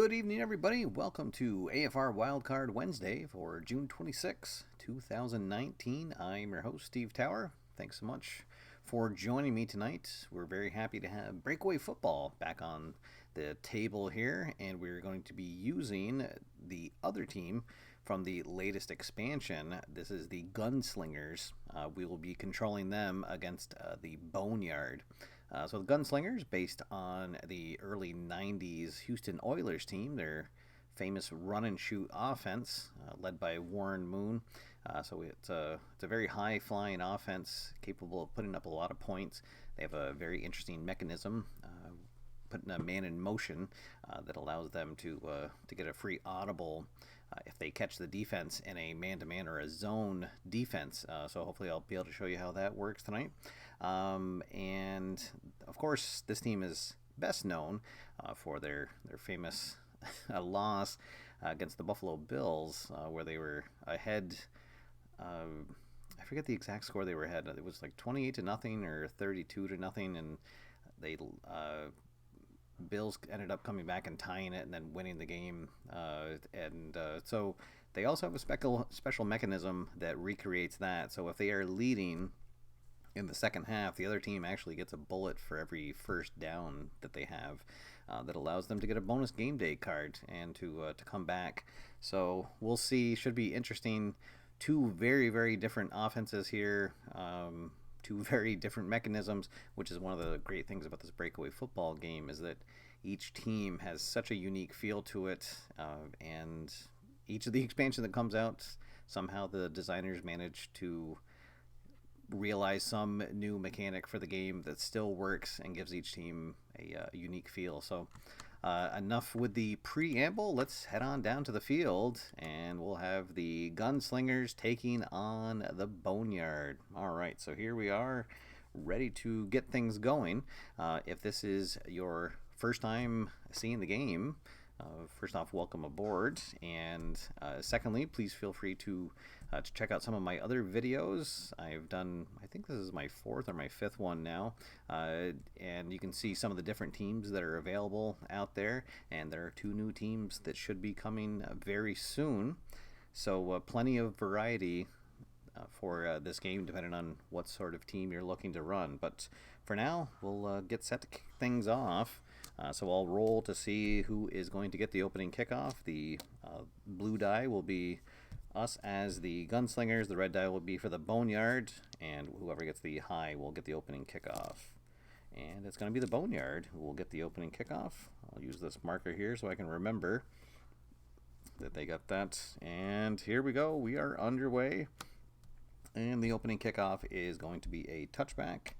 Good evening, everybody. Welcome to AFR Wildcard Wednesday for June 26, 2019. I'm your host, Steve Tower. Thanks so much for joining me tonight. We're very happy to have Breakaway Football back on the table here, and we're going to be using the other team from the latest expansion. This is the Gunslingers. We will be controlling them against the Boneyard. So the Gunslingers, based on the early 90s Houston Oilers team, their famous run and shoot offense, led by Warren Moon. So it's a very high flying offense, capable of putting up a lot of points. They have a very interesting mechanism, putting a man in motion that allows them to get a free audible if they catch the defense in a man-to-man or a zone defense. So hopefully I'll be able to show you how that works tonight. And of course, this team is best known for their famous loss against the Buffalo Bills, where they were ahead. I forget the exact score they were ahead. It was like 28-0 or 32-0, and they Bills ended up coming back and tying it and then winning the game. So they also have a special mechanism that recreates that. So if they are leading in the second half, the other team actually gets a bullet for every first down that they have, that allows them to get a bonus game day card and to come back. So we'll see. Should be interesting. Two very, very different offenses here. Two very different mechanisms, which is one of the great things about this Breakaway Football game, is that each team has such a unique feel to it, and each of the expansion that comes out, somehow the designers manage to realize some new mechanic for the game that still works and gives each team a unique feel. So enough with the preamble. Let's head on down to the field, and we'll have the Gunslingers taking on the Boneyard. All right, so here we are, ready to get things going. If this is your first time seeing the game, first off, welcome aboard, and secondly, please feel free to check out some of my other videos. I've done, I think this is my fourth or my fifth one now, and you can see some of the different teams that are available out there, and there are two new teams that should be coming very soon, so plenty of variety for this game, depending on what sort of team you're looking to run. But for now, we'll get set to kick things off. So I'll roll to see who is going to get the opening kickoff. The blue die will be us as the Gunslingers. The red die will be for the Boneyard, and whoever gets the high will get the opening kickoff. And it's going to be the Boneyard who will get the opening kickoff. I'll use this marker here so I can remember that they got that. And here we go. We are underway. And the opening kickoff is going to be a touchback.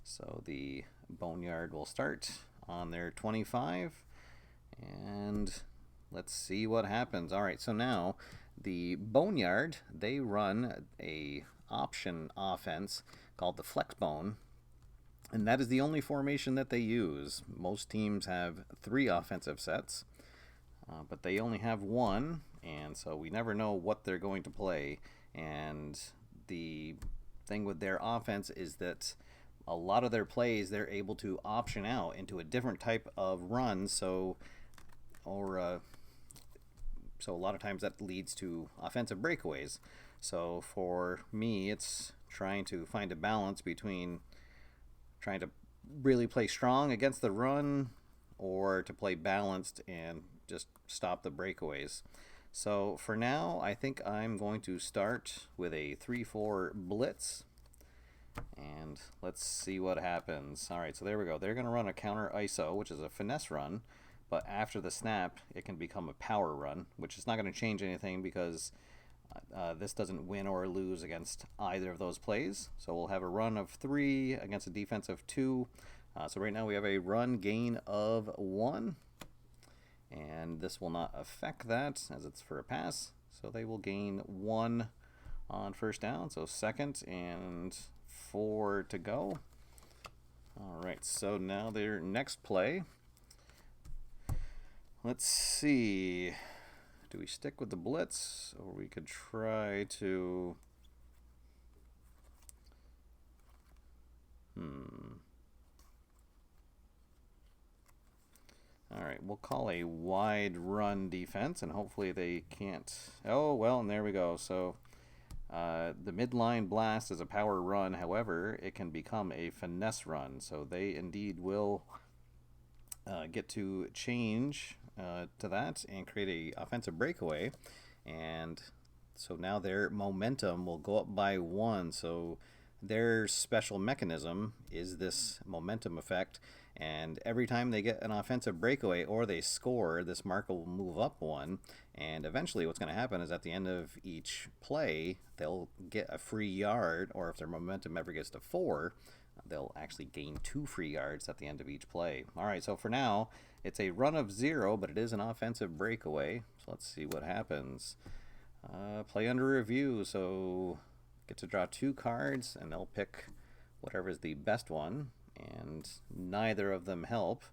So the Boneyard will start on their 25. And let's see what happens. All right, so now the Boneyard, they run a option offense called the Flexbone. And that is the only formation that they use. Most teams have 3 offensive sets, but they only have 1. And so we never know what they're going to play. And the thing with their offense is that a lot of their plays they're able to option out into a different type of run, so a lot of times that leads to offensive breakaways. So for me, it's trying to find a balance between trying to really play strong against the run or to play balanced and just stop the breakaways. So for now, I think I'm going to start with a 3-4 blitz, and let's see what happens. All right, so there we go. They're going to run a counter ISO, which is a finesse run, but after the snap, it can become a power run, which is not going to change anything because this doesn't win or lose against either of those plays. So we'll have a run of 3 against a defense of 2. So right now we have a run gain of 1. And this will not affect that as it's for a pass. So they will gain 1 on first down. So 2nd and 4 to go. All right, so now their next play. Let's see. Do we stick with the blitz, or we could try to... All right, we'll call a wide run defense, and hopefully they can't. Oh, well, and there we go. So the midline blast is a power run. However, it can become a finesse run. So they indeed will get to change to that and create a offensive breakaway. And so now their momentum will go up by 1. So their special mechanism is this momentum effect. And every time they get an offensive breakaway or they score, this marker will move up 1. And eventually what's going to happen is at the end of each play, they'll get a free yard, or if their momentum ever gets to 4, they'll actually gain 2 free yards at the end of each play. All right, so for now, it's a run of 0, but it is an offensive breakaway. So let's see what happens. Play under review, so get to draw 2 cards, and they'll pick whatever is the best one. And neither of them help,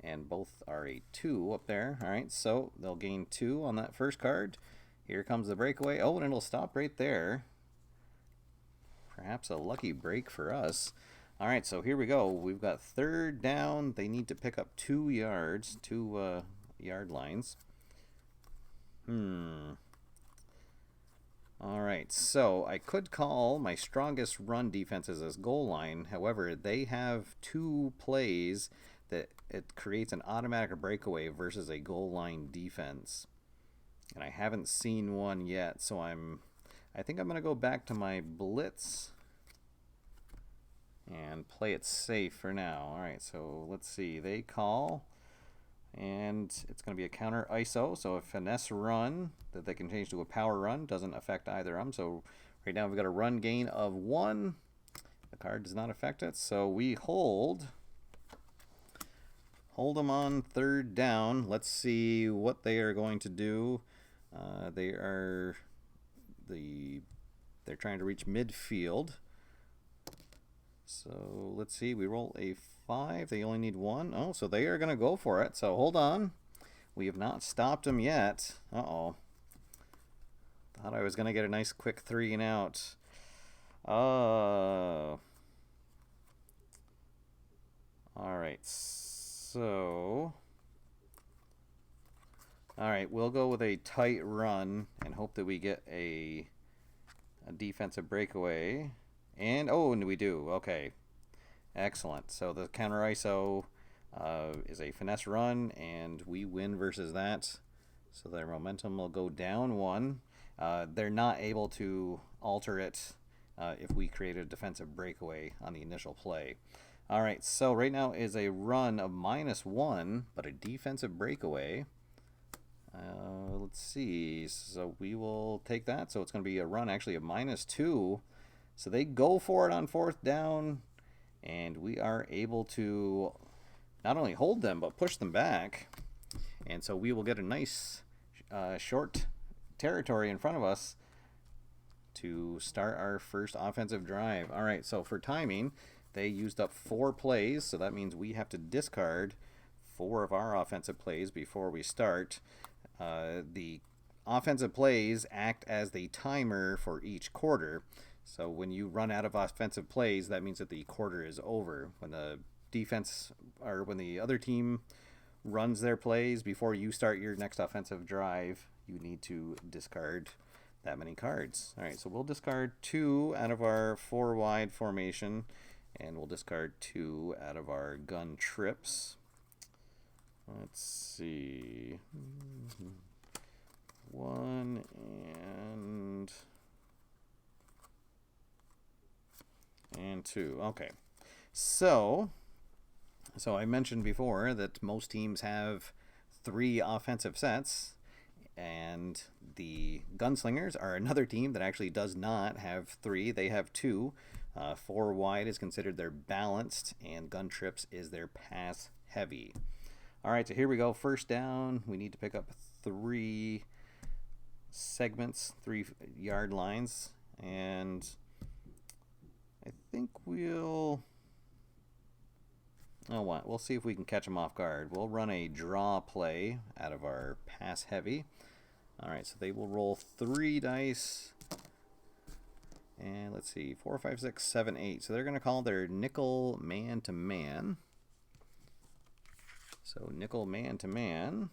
and both are a 2 up there. All right, so they'll gain 2 on that first card. Here comes the breakaway. Oh, and it'll stop right there. Perhaps a lucky break for us. All right, so here we go. We've got 3rd down. They need to pick up 2 yards, 2 yard lines. All right, so I could call my strongest run defenses as goal line. However, they have 2 plays that it creates an automatic breakaway versus a goal line defense. And I haven't seen one yet, so I think I'm going to go back to my blitz and play it safe for now. All right, so let's see. They call, and it's going to be a counter ISO, so a finesse run that they can change to a power run doesn't affect either of them. So right now we've got a run gain of 1. The card does not affect it, so we hold them on 3rd down. Let's see what they are going to do. They're trying to reach midfield. So let's see, we roll a 5. They only need 1. Oh, so they are going to go for it. So hold on. We have not stopped them yet. Uh-oh. Thought I was going to get a nice quick 3 and out. All right, so... All right, we'll go with a tight run and hope that we get a defensive breakaway. And, oh, and we do. Okay. Excellent. So the counter ISO is a finesse run, and we win versus that. So their momentum will go down 1. They're not able to alter it if we create a defensive breakaway on the initial play. All right, so right now is a run of -1, but a defensive breakaway. Let's see. So we will take that. So it's going to be a run actually of -2. So they go for it on 4th down, and we are able to not only hold them, but push them back. And so we will get a nice short territory in front of us to start our first offensive drive. All right, so for timing, they used up 4 plays, so that means we have to discard 4 of our offensive plays before we start. The offensive plays act as the timer for each quarter. So when you run out of offensive plays, that means that the quarter is over. When the defense, or when the other team runs their plays before you start your next offensive drive, you need to discard that many cards. All right, so we'll discard 2 out of our 4 wide formation, and we'll discard 2 out of our gun trips. Let's see. 1 and 2. Okay. So I mentioned before that most teams have 3 offensive sets, and the Gunslingers are another team that actually does not have 3. They have 2. 4 wide is considered their balanced, and gun trips is their pass heavy. All right, so here we go. 1st down. We need to pick up 3 segments, 3 yard lines, and I think we'll see if we can catch them off guard. We'll run a draw play out of our pass heavy. All right, so they will roll 3 dice, and let's see, 4, 5, 6, 7, 8. So they're going to call their nickel man to man. So nickel man-to-man.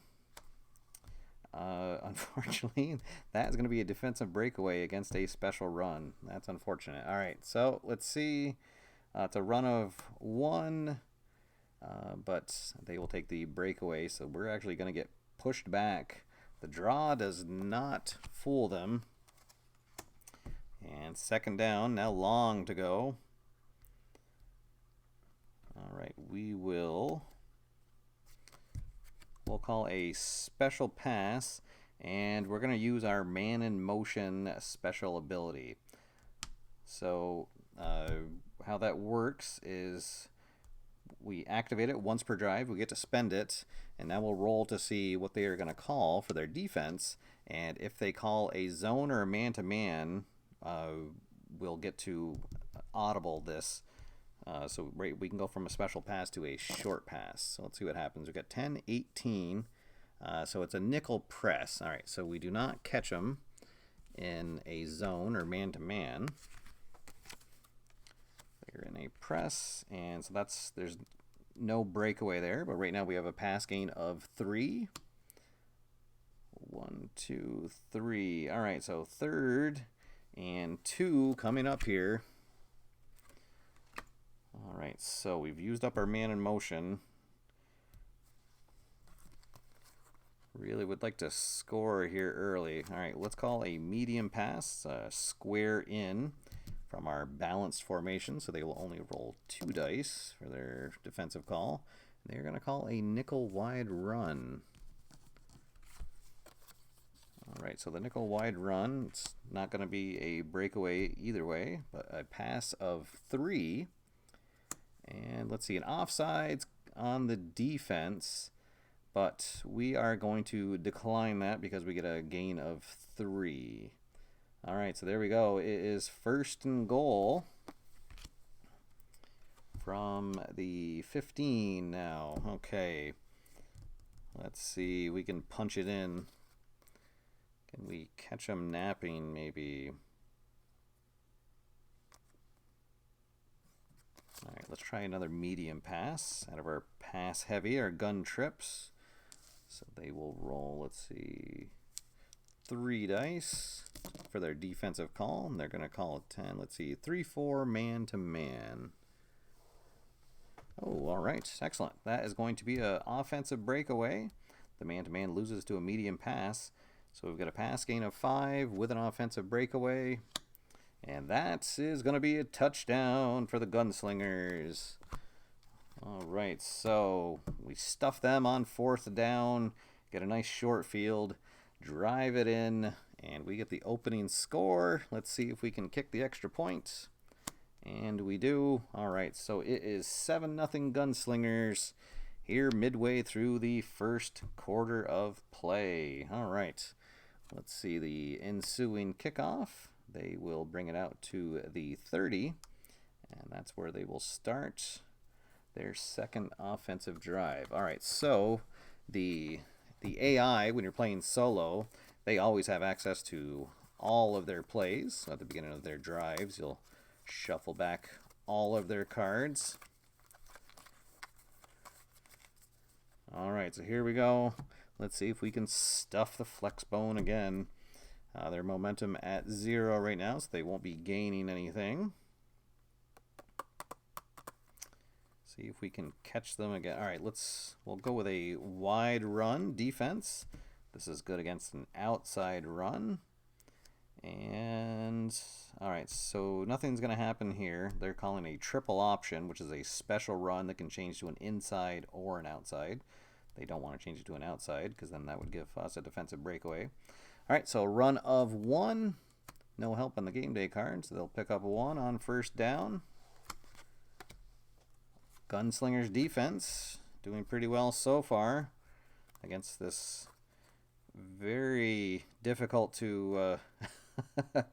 Unfortunately, that's going to be a defensive breakaway against a special run. That's unfortunate. All right, so let's see. It's a run of 1, but they will take the breakaway, so we're actually going to get pushed back. The draw does not fool them. And second down, now long to go. All right, we'll call a special pass, and we're going to use our man in motion special ability. So how that works is we activate it once per drive. We get to spend it, and now we'll roll to see what they are going to call for their defense. And if they call a zone or a man-to-man, we'll get to audible this. So we can go from a special pass to a short pass. So let's see what happens. We've got 10, 18. So it's a nickel press. All right, so we do not catch them in a zone or man-to-man. They're in a press, and so there's no breakaway there. But right now we have a pass gain of 3. 1, 2, 3. All right, so 3rd and 2 coming up here. All right, so we've used up our man in motion. Really would like to score here early. All right, let's call a medium pass, square in from our balanced formation. So they will only roll 2 dice for their defensive call. They're going to call a nickel wide run. All right, so the nickel wide run, it's not going to be a breakaway either way, but a pass of 3. And let's see, an offsides on the defense, but we are going to decline that because we get a gain of 3. All right, so there we go. It is 1st and goal from the 15 now. Okay, let's see, we can punch it in. Can we catch them napping maybe? All right, let's try another medium pass out of our pass heavy, our gun trips. So they will roll, let's see, 3 dice for their defensive call, and they're going to call it 10. Let's see, 3-4 man-to-man. Oh, all right, excellent. That is going to be an offensive breakaway. The man-to-man loses to a medium pass. So we've got a pass gain of 5 with an offensive breakaway. And that is going to be a touchdown for the Gunslingers. All right, so we stuff them on 4th down, get a nice short field, drive it in, and we get the opening score. Let's see if we can kick the extra point. And we do. All right, so it is 7-0 Gunslingers here midway through the first quarter of play. All right, let's see the ensuing kickoff. They will bring it out to the 30, and that's where they will start their second offensive drive. All right, so the AI, when you're playing solo, they always have access to all of their plays. So at the beginning of their drives, you'll shuffle back all of their cards. All right, so here we go. Let's see if we can stuff the Flexbone again. Their momentum at 0 right now, so they won't be gaining anything. See if we can catch them again. All right, we'll go with a wide run defense. This is good against an outside run. And all right, so nothing's going to happen here. They're calling a triple option, which is a special run that can change to an inside or an outside. They don't want to change it to an outside because then that would give us a defensive breakaway. All right, so a run of 1. No help on the game day card, so they'll pick up 1 on 1st down. Gunslingers defense doing pretty well so far against this very difficult to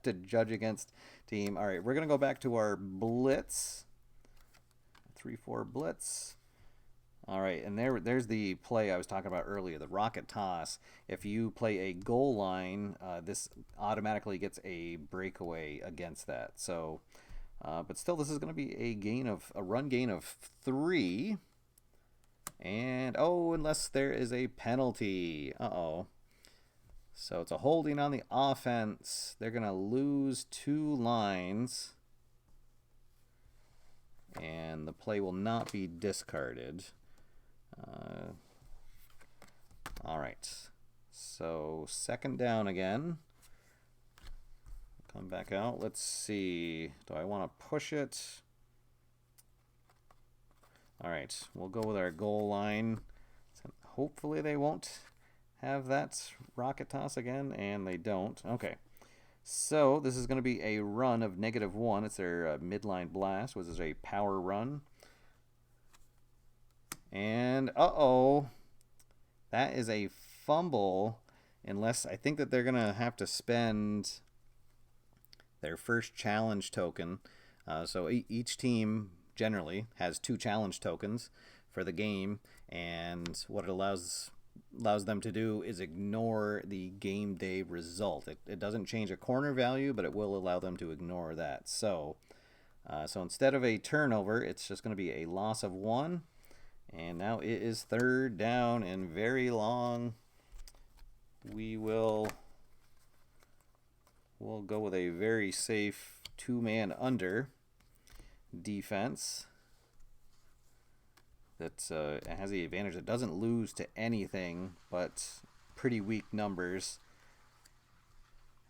to judge against team. All right, we're going to go back to our blitz. 3-4 blitz. All right, and there's the play I was talking about earlier, the rocket toss. If you play a goal line, this automatically gets a breakaway against that. So, but still, this is going to be a run gain of 3. And, oh, unless there is a penalty. Uh-oh. So it's a holding on the offense. They're going to lose 2 lines. And the play will not be discarded. All right. So 2nd down again. Come back out. Let's see. Do I want to push it? All right. We'll go with our goal line. So hopefully they won't have that rocket toss again, and they don't. Okay. So this is going to be a run of -1. It's their midline blast, which is a power run. And, uh-oh. That is a fumble, unless I think that they're going to have to spend their first challenge token. So each team generally has 2 challenge tokens for the game, and what it allows them to do is ignore the game day result. It doesn't change a corner value, but it will allow them to ignore that. So instead of a turnover, it's just going to be a loss of 1. And now it is 3rd down and very long. We'll go with a very safe 2-man under defense that has the advantage. It doesn't lose to anything but pretty weak numbers.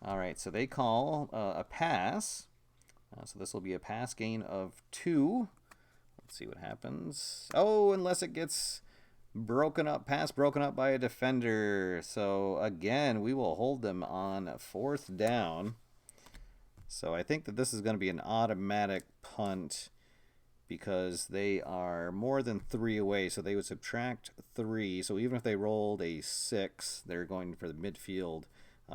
All right, so they call a pass. So this will be a pass gain of 2. Let's see what happens. Oh, unless it gets broken up by a defender. So again, we will hold them on 4th down. So I think that this is going to be an automatic punt because they are more than 3 away. So they would subtract 3. So even if they rolled a 6, they're going for the midfield.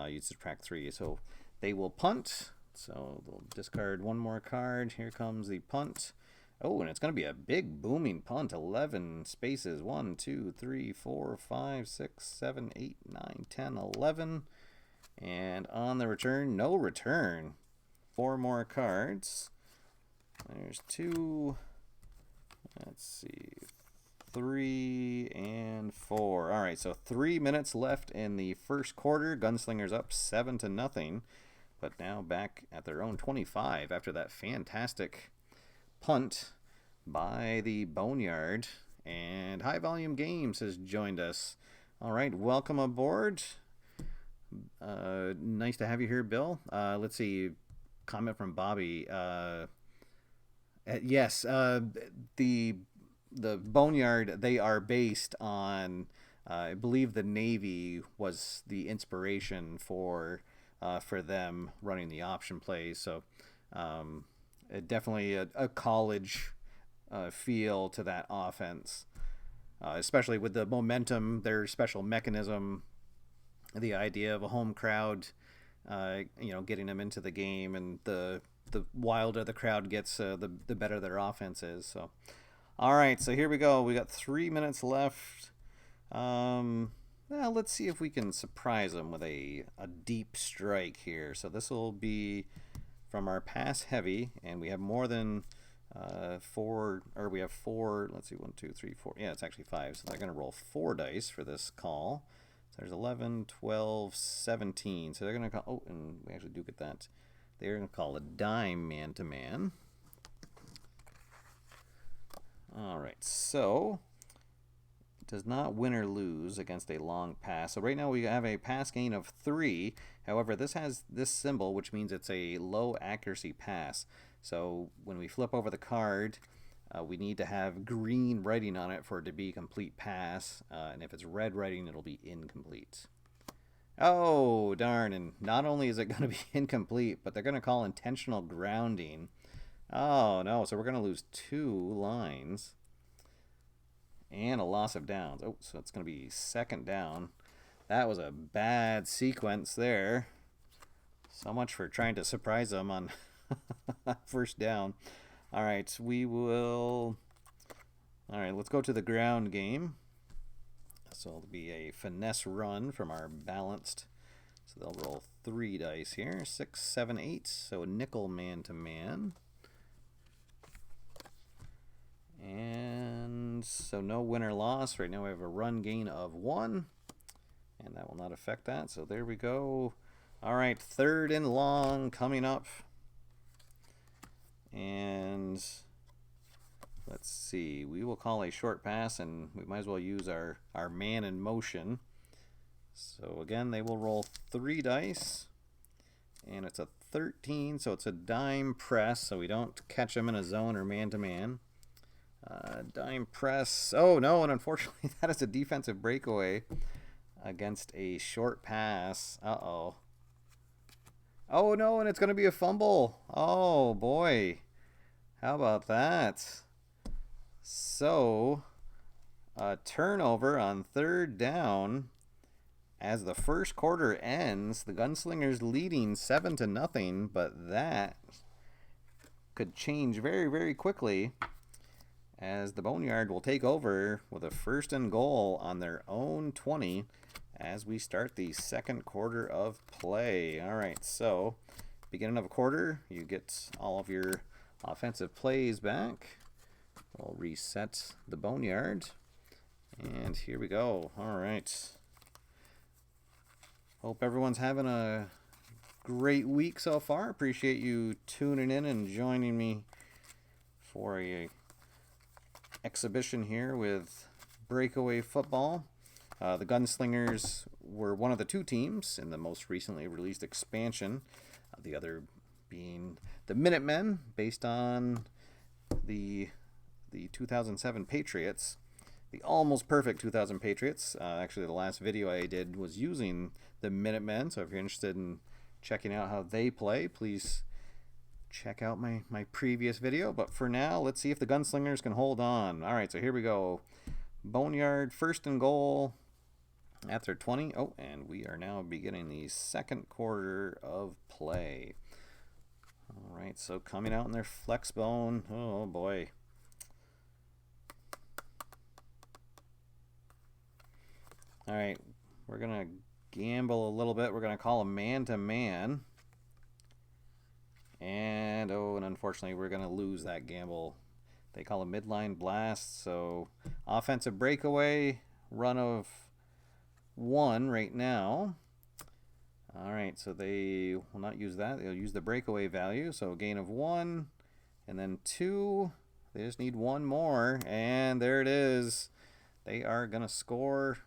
You'd subtract 3. So they will punt. So they'll discard 1 more card. Here comes the punt. Oh, and it's going to be a big booming punt. 11 spaces. 1, 2, 3, 4, 5, 6, 7, 8, 9, 10, 11. And on the return, no return. 4 more cards. There's 2. Let's see. 3 and 4. All right, so 3 minutes left in the first quarter. Gunslingers up 7-0. But now back at their own 25 after that fantastic punt by the Boneyard. And High Volume Games has joined us. All right, welcome aboard. Nice to have you here, Bill. Let's see. Comment from Bobby. Yes, the Boneyard, they are based on, I believe the Navy was the inspiration for them running the option plays. So definitely a college feel to that offense, especially with the momentum, their special mechanism, the idea of a home crowd, getting them into the game, and the wilder the crowd gets, the better their offense is. So, all right, so here we go. We got 3 minutes left. Let's see if we can surprise them with a deep strike here. So this will be from our pass heavy, and we have more than 4, or we have 4. Let's see, 1, 2, 3, 4. Yeah, it's actually 5. So they're going to roll 4 dice for this call. So there's 11, 12, 17. So they're going to call. Oh, and we actually do get that. They're going to call a dime man-to-man. All right, so it does not win or lose against a long pass. So right now we have a pass gain of 3. However, this has this symbol, which means it's a low accuracy pass. So when we flip over the card, we need to have green writing on it for it to be complete pass. And if it's red writing, it'll be incomplete. Oh, darn. And not only is it going to be incomplete, but they're going to call intentional grounding. Oh, no. So we're going to lose 2 lines and a loss of downs. Oh, so it's going to be 2nd down. That was a bad sequence there. So much for trying to surprise them on 1st down. All right, let's go to the ground game. So it'll be a finesse run from our balanced. So they'll roll 3 dice here. 6, 7, 8. So a nickel man-to-man. And so no win or loss. Right now we have a run gain of 1. And that will not affect that. So there we go. All right, 3rd and long coming up. And let's see. We will call a short pass, and we might as well use our man in motion. So again, they will roll 3 dice. And it's a 13, so it's a dime press, so we don't catch them in a zone or man-to-man. Dime press. Oh, no, and unfortunately, that is a defensive breakaway against a short pass. Uh-oh. Oh, no, and it's going to be a fumble. Oh, boy. How about that? So, a turnover on 3rd down. As the first quarter ends, the Gunslingers leading 7-0, but that could change very, very quickly as the Boneyard will take over with a 1st and goal on their own 20 as we start the 2nd quarter of play. All right, so beginning of a quarter, you get all of your offensive plays back. We'll reset the Boneyard, and here we go. All right. Hope everyone's having a great week so far. Appreciate you tuning in and joining me for a exhibition here with Breakaway Football. The Gunslingers were one of the 2 teams in the most recently released expansion. The other being the Minutemen, based on the 2007 Patriots. The almost perfect 2000 Patriots. Actually, the last video I did was using the Minutemen, so if you're interested in checking out how they play, please check out my previous video. But for now, let's see if the Gunslingers can hold on. All right, so here we go. Boneyard, 1st and goal at their 20. Oh, and we are now beginning the 2nd quarter of play. All right, so coming out in their Flexbone. Oh, boy. All right, we're going to gamble a little bit. We're going to call a man-to-man. And, oh, and unfortunately, we're going to lose that gamble. They call a midline blast. So, offensive breakaway, run of 1 right now. All right, so they will not use that. They'll use the breakaway value. So, a gain of 1, and then 2. They just need 1 more, and there it is. They are going to score.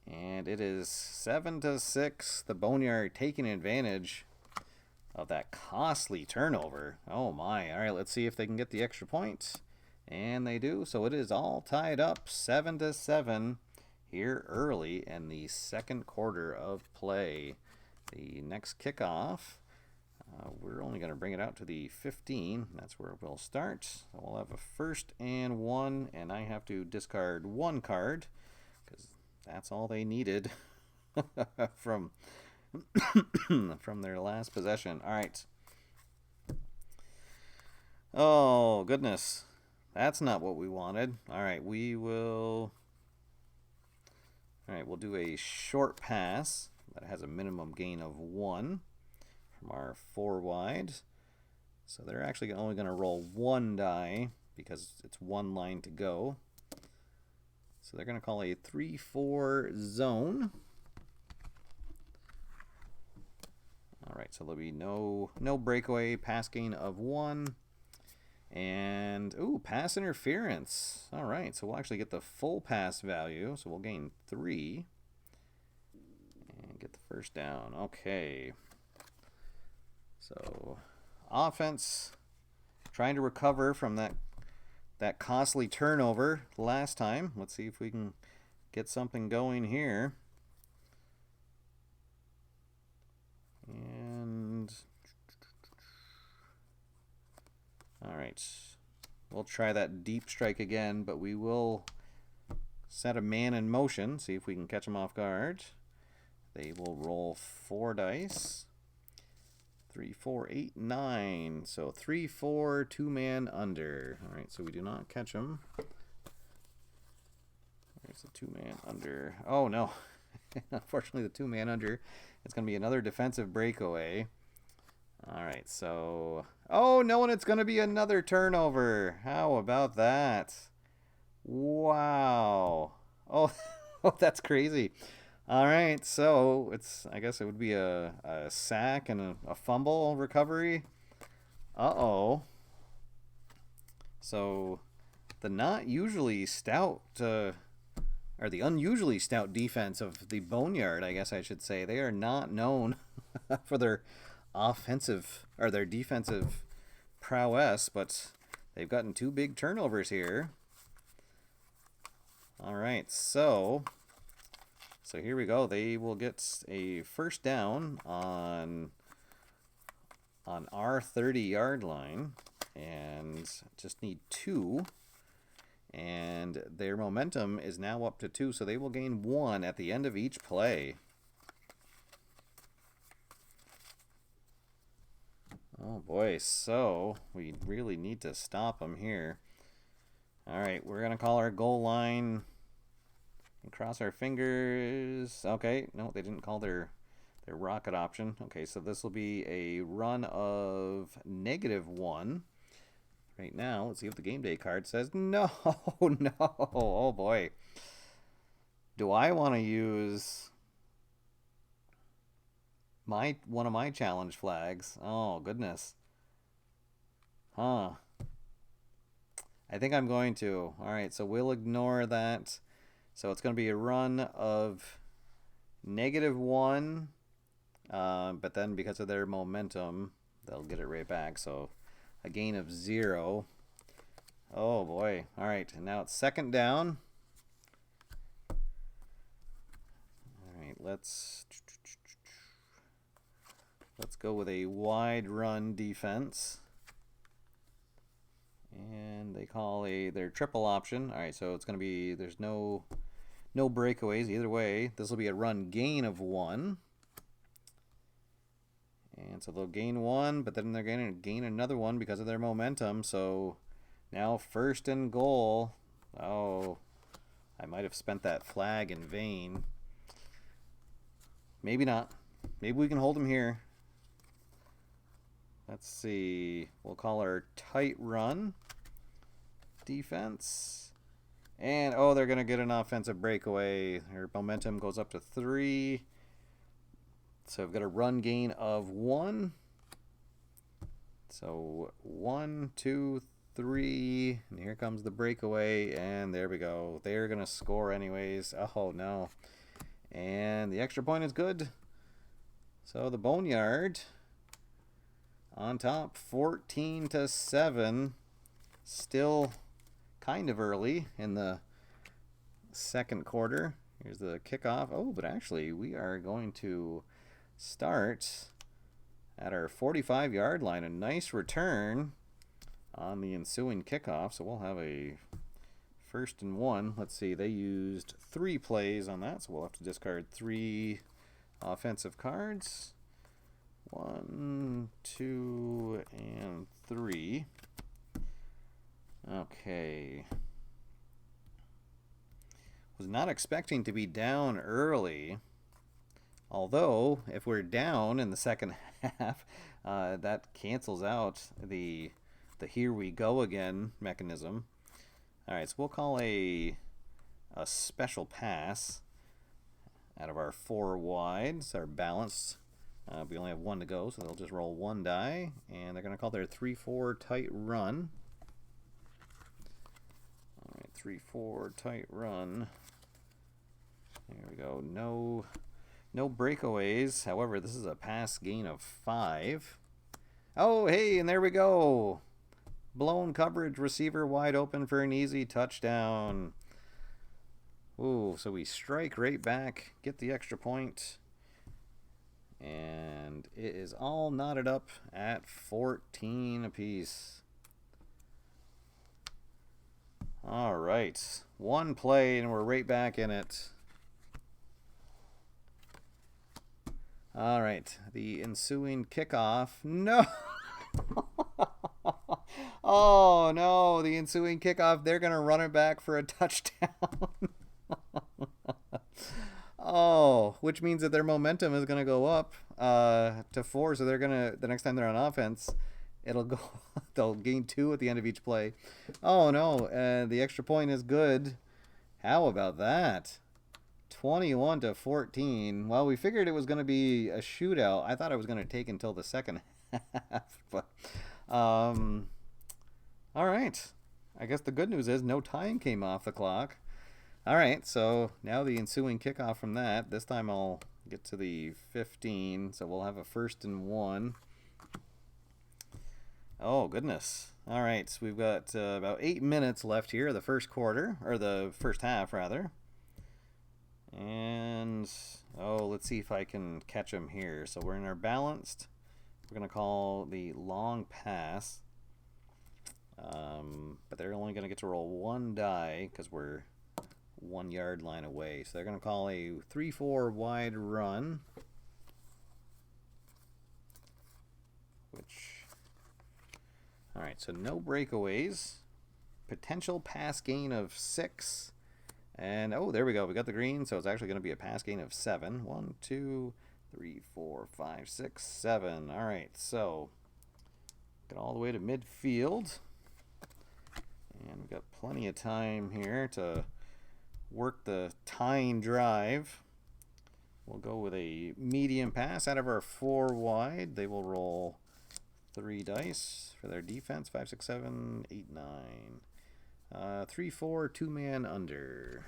And it is 7-6. The Boneyard taking advantage of that costly turnover. Oh my. All right, let's see if they can get the extra point. And they do. So it is all tied up 7-7 here early in the 2nd quarter of play. The next kickoff, we're only going to bring it out to the 15. That's where we'll start. So we'll have a 1st and 1, and I have to discard 1 card because that's all they needed from their last possession. All right. Oh, goodness. That's not what we wanted. All right, we'll do a short pass that has a minimum gain of 1 from our 4 wide. So they're actually only going to roll 1 die because it's 1 line to go. So they're going to call a 3-4 zone. All right, so there'll be no breakaway, pass gain of 1. And, ooh, pass interference. All right, so we'll actually get the full pass value. So we'll gain 3. And get the 1st down. Okay. So, offense trying to recover from that costly turnover last time. Let's see if we can get something going here. And all right, we'll try that deep strike again, but we will set a man in motion, see if we can catch them off guard. They will roll 4 dice. 3, 4, 8, 9. So 3, 4, 2-man under. All right, so we do not catch them. There's a 2-man under. Oh, no. Unfortunately, the 2-man under. It's going to be another defensive breakaway. All right, so... Oh, no, and it's going to be another turnover. How about that? Wow. Oh, oh, that's crazy. All right, so I guess it would be a sack and a fumble recovery. Uh-oh. So the not usually stout, or the unusually stout defense of the Boneyard, I guess I should say, they are not known for their offensive or their defensive prowess, but they've gotten two big turnovers here. All right, so here we go. They will get a first down on our 30-yard line, and just need 2. And their momentum is now up to 2, so they will gain 1 at the end of each play. Oh boy, so we really need to stop them here. All right, we're going to call our goal line and cross our fingers. Okay, no, they didn't call their rocket option. Okay, so this will be a run of -1. Right now, let's see if the game day card says no, no. Oh boy. Do I want to use one of my challenge flags? Oh goodness. Huh. I think I'm going to. All right, so we'll ignore that. So it's going to be a run of -1, but then because of their momentum, they'll get it right back. So a gain of 0. Oh boy. All right, and now it's second down. All right, let's go with a wide run defense. And they call their triple option. All right, so it's going to be, there's no breakaways either way. This will be a run gain of 1. And so they'll gain 1, but then they're going to gain another 1 because of their momentum. So now first and goal. Oh, I might have spent that flag in vain. Maybe not. Maybe we can hold them here. Let's see. We'll call our tight run defense. And, oh, they're going to get an offensive breakaway. Their momentum goes up to 3. So I've got a run gain of 1. So 1, 2, 3. And here comes the breakaway. And there we go. They're going to score anyways. Oh, no. And the extra point is good. So the Boneyard on top, 14-7. Still kind of early in the second quarter. Here's the kickoff. Oh, but actually we are going to start at our 45-yard line. A nice return on the ensuing kickoff. So we'll have a 1st and 1. Let's see, they used 3 plays on that, so we'll have to discard 3 offensive cards. 1, 2, and 3. Okay. Was not expecting to be down early. Although, if we're down in the second half, that cancels out the here we go again mechanism. All right, so we'll call a special pass out of our 4 wides, our balanced. We only have 1 to go, so they'll just roll 1 die, and they're going to call their 3-4 tight run. All right, 3-4 tight run. There we go. No breakaways. However, this is a pass gain of 5. Oh, hey, and there we go. Blown coverage, receiver wide open for an easy touchdown. Ooh, so we strike right back, get the extra point. And it is all knotted up at 14 apiece. All right. 1 play, and we're right back in it. All right. The ensuing kickoff. No! Oh, no. The ensuing kickoff, they're going to run it back for a touchdown. Oh, which means that their momentum is going to go up to 4. So they're going to, the next time they're on offense, it'll go, they'll gain 2 at the end of each play. Oh, no. The extra point is good. How about that? 21-14. Well, we figured it was going to be a shootout. I thought it was going to take until the second half. But, all right. I guess the good news is no time came off the clock. All right, so now the ensuing kickoff from that. This time I'll get to the 15, so we'll have a 1st and 1. Oh, goodness. All right, so we've got about 8 minutes left here, the first quarter, or the first half, rather. And, oh, let's see if I can catch them here. So we're in our balanced. We're going to call the long pass. But they're only going to get to roll 1 die because we're 1 yard line away. So they're going to call a 3-4 wide run. All right, so no breakaways. Potential pass gain of 6. And, oh, there we go. We got the green, so it's actually going to be a pass gain of 7. 1, 2, 3, 4, 5, 6, 7. All right, so get all the way to midfield. And we've got plenty of time here to work the tying drive. We'll go with a medium pass out of our 4 wide. They will roll 3 dice for their defense. 5, 6, 7, 8, 9. 3, 4, 2-man under.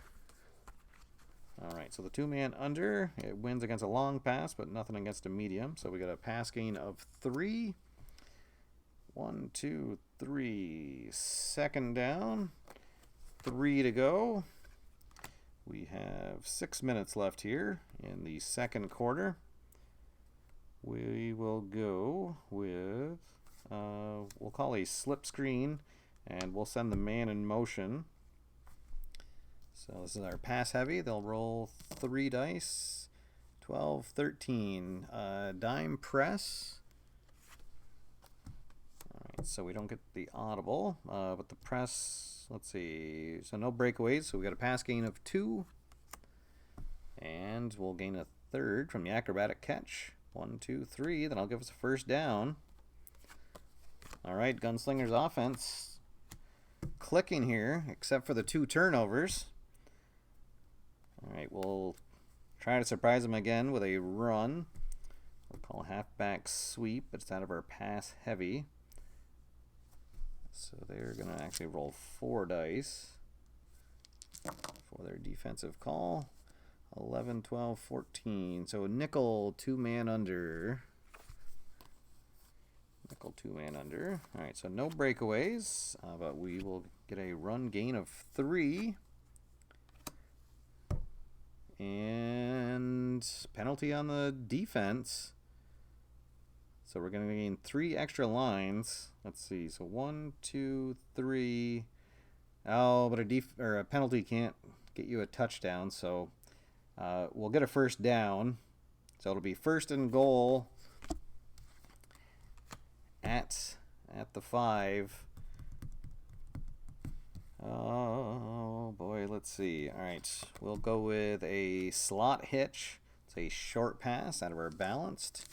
All right, so the 2-man under, it wins against a long pass, but nothing against a medium. So we got a pass gain of 3. 1, 2, 3. Second down. 3 to go. We have 6 minutes left here in the second quarter. We will go with, we'll call a slip screen, and we'll send the man in motion. So this is our pass heavy. They'll roll 3 dice. 12, 13. Dime press. So we don't get the audible, but the press, let's see, so no breakaways, so we got a pass gain of 2, and we'll gain a 3rd from the acrobatic catch. 1, 2, 3, then I'll give us a first down. All right, Gunslingers offense clicking here, except for the 2 turnovers. All right, we'll try to surprise them again with a run. We'll call a halfback sweep, but it's out of our pass heavy. So they're going to actually roll 4 dice for their defensive call. 11, 12, 14. So nickel 2-man under. Nickel 2-man under. All right, so no breakaways, but we will get a run gain of 3. And penalty on the defense. So we're going to gain 3 extra lines. Let's see. So 1, 2, 3. Oh, but a penalty can't get you a touchdown. So we'll get a first down. So it'll be 1st and goal at the 5. Oh boy, let's see. All right, we'll go with a slot hitch. It's a short pass out of our balanced.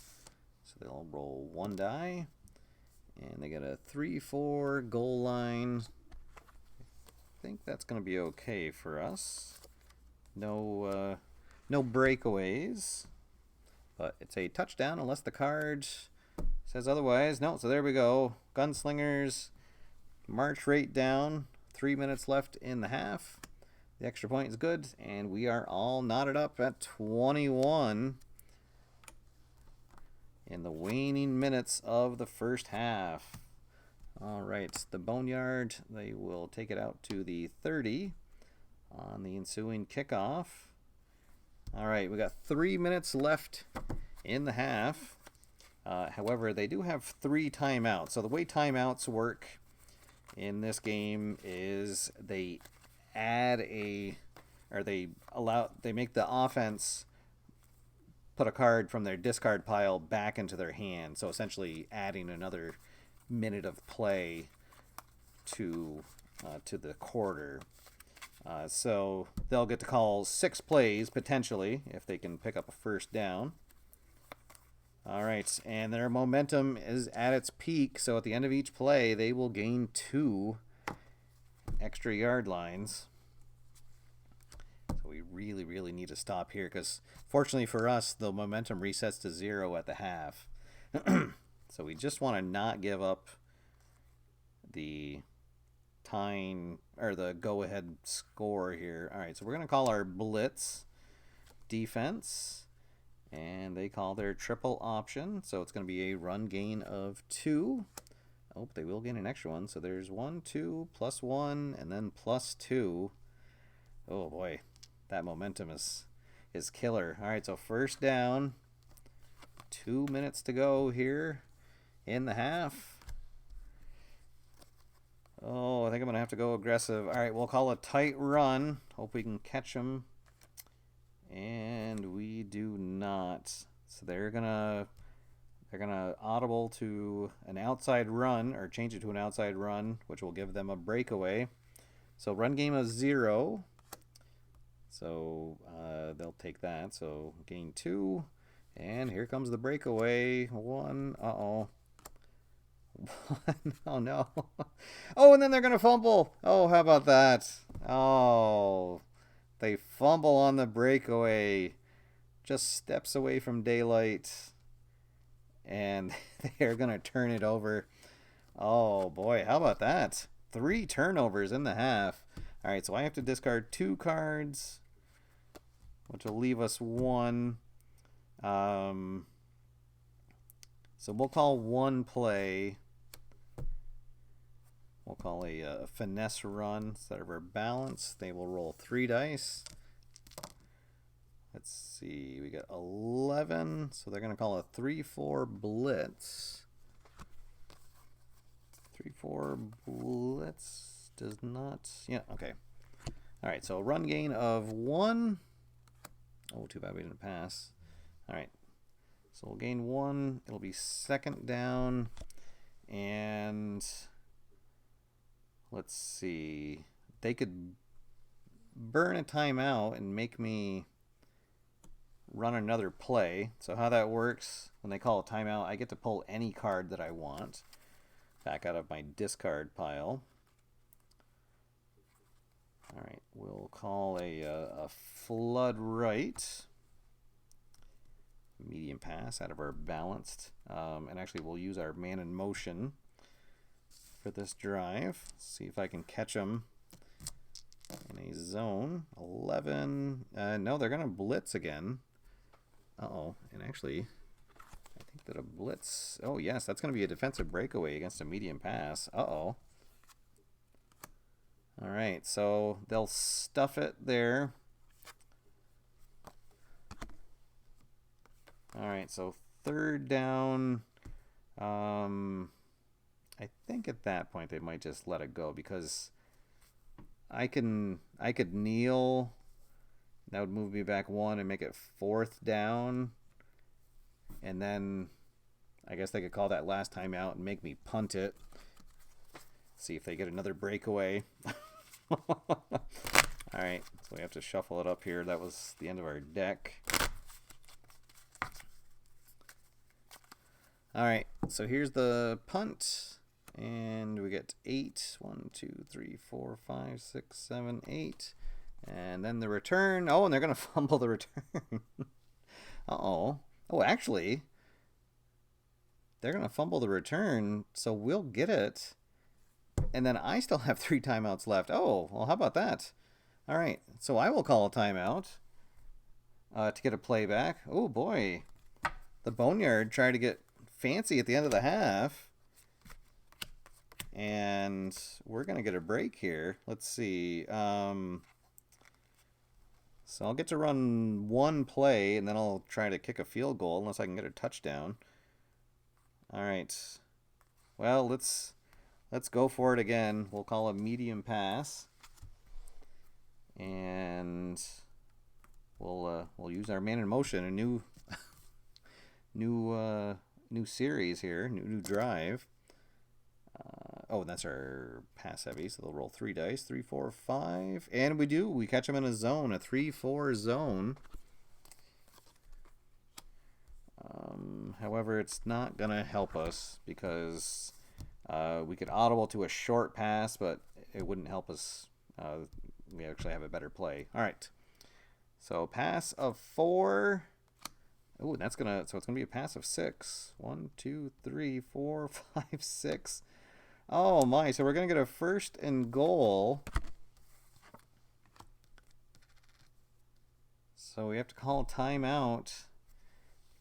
So they'll roll 1 die, and they get a 3-4 goal line. I think that's going to be okay for us. No breakaways, but it's a touchdown unless the card says otherwise. No, so there we go. Gunslingers march rate down. 3 minutes left in the half. The extra point is good, and we are all knotted up at 21 in the waning minutes of the first half. All right, the Boneyard, they will take it out to the 30 on the ensuing kickoff. All right, we got 3 minutes left in the half. However, they do have 3 timeouts. So the way timeouts work in this game is they make the offense put a card from their discard pile back into their hand. So essentially adding another minute of play to the quarter. So they'll get to call 6 plays, potentially, if they can pick up a first down. All right, and their momentum is at its peak, so at the end of each play, they will gain 2 extra yard lines. So we really, really need to stop here, because fortunately for us, the momentum resets to 0 at the half. So we just want to not give up the time, or the go-ahead score here. All right, so we're going to call our blitz defense. And they call their triple option, so it's going to be a run gain of 2. Oh, they will gain an extra one. So there's 1, 2, plus 1, and then plus 2. Oh boy, that momentum is killer. All right, so first down. 2 minutes to go here in the half. Oh, I think I'm going to have to go aggressive. All right, we'll call a tight run. Hope we can catch them. And we do not. So they're gonna audible to an outside run, or change it to an outside run, which will give them a breakaway. So run game of 0. So they'll take that. So gain 2, and here comes the breakaway. 1. Uh-oh. 1. Oh no. Oh, and then they're gonna fumble. Oh, how about that? Oh. They fumble on the breakaway, just steps away from daylight, and they're going to turn it over. Oh boy, how about that? 3 turnovers in the half. All right, so I have to discard 2 cards, which will leave us 1. So we'll call 1 play. We'll call a finesse run instead of our balance. They will roll 3 dice. Let's see, we got 11, so they're going to call a 3-4 blitz. 3-4 blitz does not, yeah, okay. All right, so run gain of 1. Oh, too bad we didn't pass. All right, so we'll gain 1. It'll be second down, and let's see. They could burn a timeout and make me run another play. So how that works, when they call a timeout, I get to pull any card that I want back out of my discard pile. All right, we'll call a flood right. Medium pass out of our balanced. And actually we'll use our man in motion for this drive. See if I can catch them in a zone. 11. No, they're going to blitz again. Uh-oh. And actually, I think that a blitz... Oh, yes, that's going to be a defensive breakaway against a medium pass. Uh-oh. All right, so they'll stuff it there. All right, so third down. I think at that point they might just let it go, because I could kneel. That would move me back 1 and make it 4th down. And then I guess they could call that last timeout and make me punt it. See if they get another breakaway. All right, so we have to shuffle it up here. That was the end of our deck. All right, so here's the punt. And we get 8. 1, 2, 3, 4, 5, 6, 7, 8. And then the return. Oh, and they're going to fumble the return. Uh-oh. Oh, actually, they're going to fumble the return, so we'll get it. And then I still have 3 timeouts left. Oh, well, how about that? All right, so I will call a timeout to get a play back. Oh, boy. The Boneyard tried to get fancy at the end of the half. And we're going to get a break here. Let's see. So I'll get to run 1 play, and then I'll try to kick a field goal unless I can get a touchdown. All right. Well, let's go for it again. We'll call a medium pass. And we'll use our man in motion, a new series here, new drive. Oh, that's our pass heavy, so they'll roll 3 dice. 3, 4, 5. And we do. We catch them in a zone, a 3-4 zone. However, it's not going to help us because we could audible to a short pass, but it wouldn't help us. We actually have a better play. All right. So pass of 4. Oh, that's gonna. So it's gonna be a pass of 6. 1, 2, 3, 4, 5, 6. Oh my! So we're gonna get a first and goal. So we have to call a timeout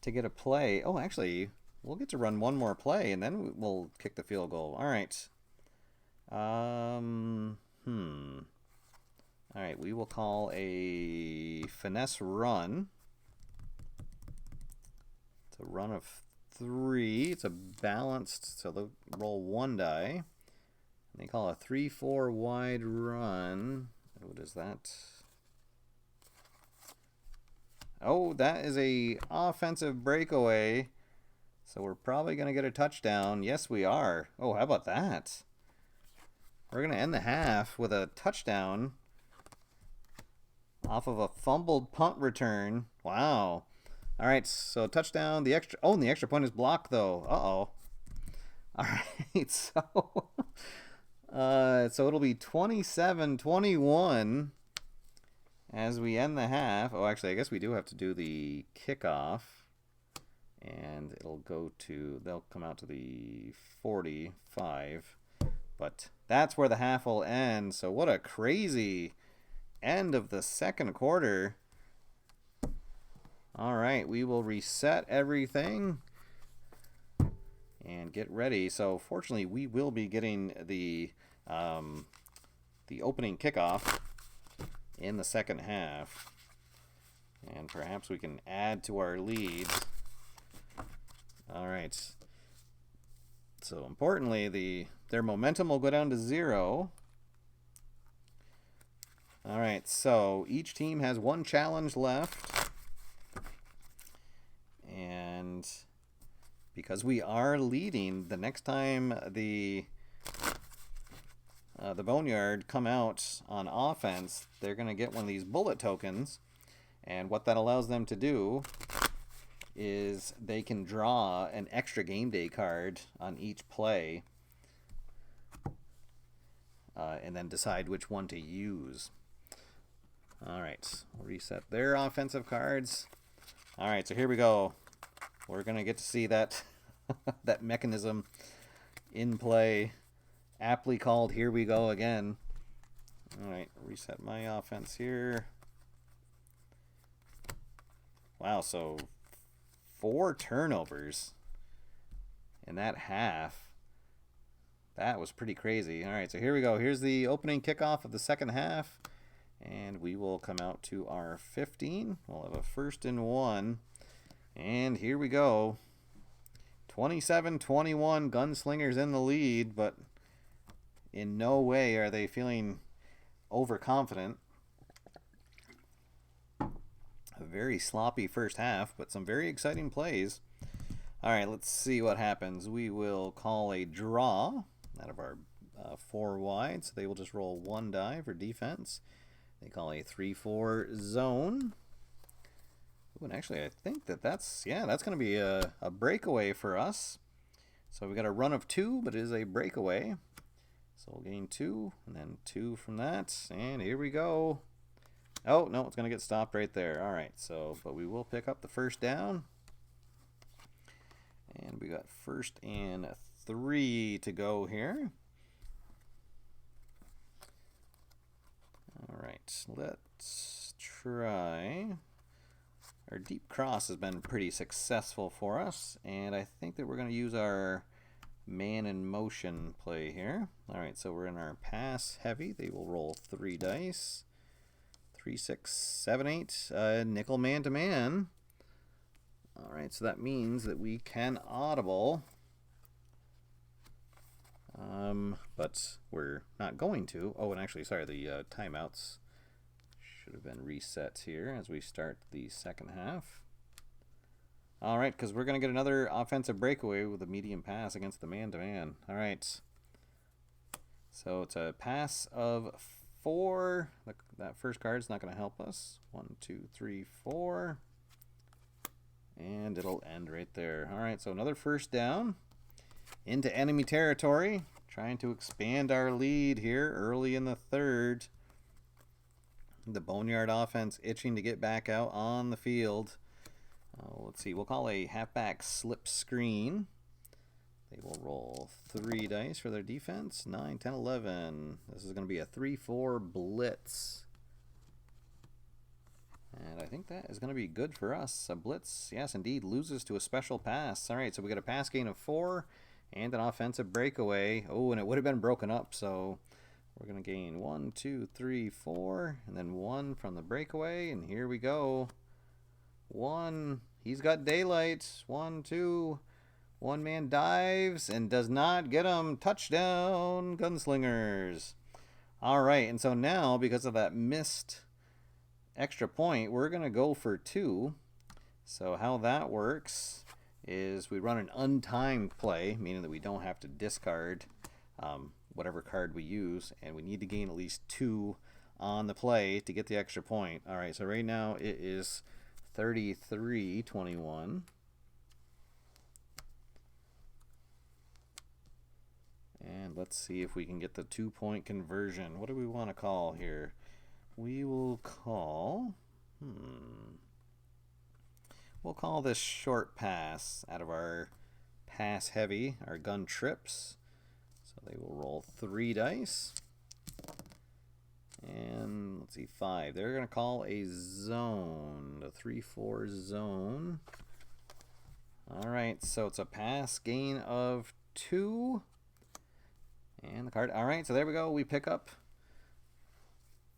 to get a play. Oh, actually, we'll get to run one more play and then we'll kick the field goal. All right. All right, we will call a finesse run. It's a run of 3. It's a balanced, so they'll roll 1 die. And they call a 3-4 wide run. What is that? Oh, that is a offensive breakaway. So we're probably going to get a touchdown. Yes, we are. Oh, how about that? We're going to end the half with a touchdown off of a fumbled punt return. Wow. All right, so touchdown. The extra. Oh, and the extra point is blocked though. Uh-oh. All right, so it'll be 27-21 as we end the half. Oh, actually, I guess we do have to do the kickoff, and it'll go to. They'll come out to the 45, but that's where the half will end. So what a crazy end of the second quarter. All right, we will reset everything and get ready. So fortunately, we will be getting the opening kickoff in the second half, and perhaps we can add to our lead. All right. So importantly, their momentum will go down to 0. All right, so each team has 1 challenge left. And because we are leading, the next time the Boneyard come out on offense, they're going to get one of these bullet tokens. And what that allows them to do is they can draw an extra game day card on each play and then decide which one to use. All right, we'll reset their offensive cards. All right, so here we go. We're going to get to see that that mechanism in play. Aptly called, here we go again. All right, reset my offense here. Wow, so 4 turnovers in that half. That was pretty crazy. All right, so here we go. Here's the opening kickoff of the second half. And we will come out to our 15. We'll have a 1st and 1. And here we go. 27-21, Gunslingers in the lead, but in no way are they feeling overconfident. A very sloppy first half, but some very exciting plays. All right, let's see what happens. We will call a draw out of our 4 wide, so they will just roll 1 die for defense. They call a 3-4 zone. Ooh, and actually, I think that's going to be a breakaway for us. So we got a run of 2, but it is a breakaway. So we'll gain 2, and then 2 from that. And here we go. Oh, no, it's going to get stopped right there. All right, so, but we will pick up the first down. And we got 1st and 3 to go here. All right, let's try. Our deep cross has been pretty successful for us, and I think that we're going to use our man in motion play here. All right, so we're in our pass heavy. They will roll 3 dice. 3, 6, 7, 8. Nickel man to man. All right, so that means that we can audible. But we're not going to. Oh, and actually, sorry, the timeouts should have been reset here as we start the second half. All right, because we're going to get another offensive breakaway with a medium pass against the man-to-man. All right. So it's a pass of 4. That first card's not going to help us. 1, 2, 3, 4. And it'll end right there. All right, so another first down into enemy territory. Trying to expand our lead here early in the third. The Boneyard offense itching to get back out on the field. Let's see, we'll call a halfback slip screen. They will roll 3 dice for their defense. 9, 10, 11. This is going to be a 3-4 blitz. And I think that is going to be good for us. A blitz, yes, indeed, loses to a special pass. All right, so we got a pass gain of 4 and an offensive breakaway. Oh, and it would have been broken up, so we're going to gain 1, 2, 3, 4, and then 1 from the breakaway. And here we go. 1. He's got daylight. 1, 2. One man dives and does not get him. Touchdown, Gunslingers. All right, and so now, because of that missed extra point, we're going to go for 2. So how that works is we run an untimed play, meaning that we don't have to discard whatever card we use, and we need to gain at least 2 on the play to get the extra point. All right, so right now it is 33-21. And let's see if we can get the 2-point conversion. What do we want to call here? We will call... We'll call this short pass out of our pass heavy, our gun trips. So they will roll 3 dice. And let's see, 5. They're going to call a zone, a 3-4 zone. All right, so it's a pass gain of 2. And the card. All right, so there we go. We pick up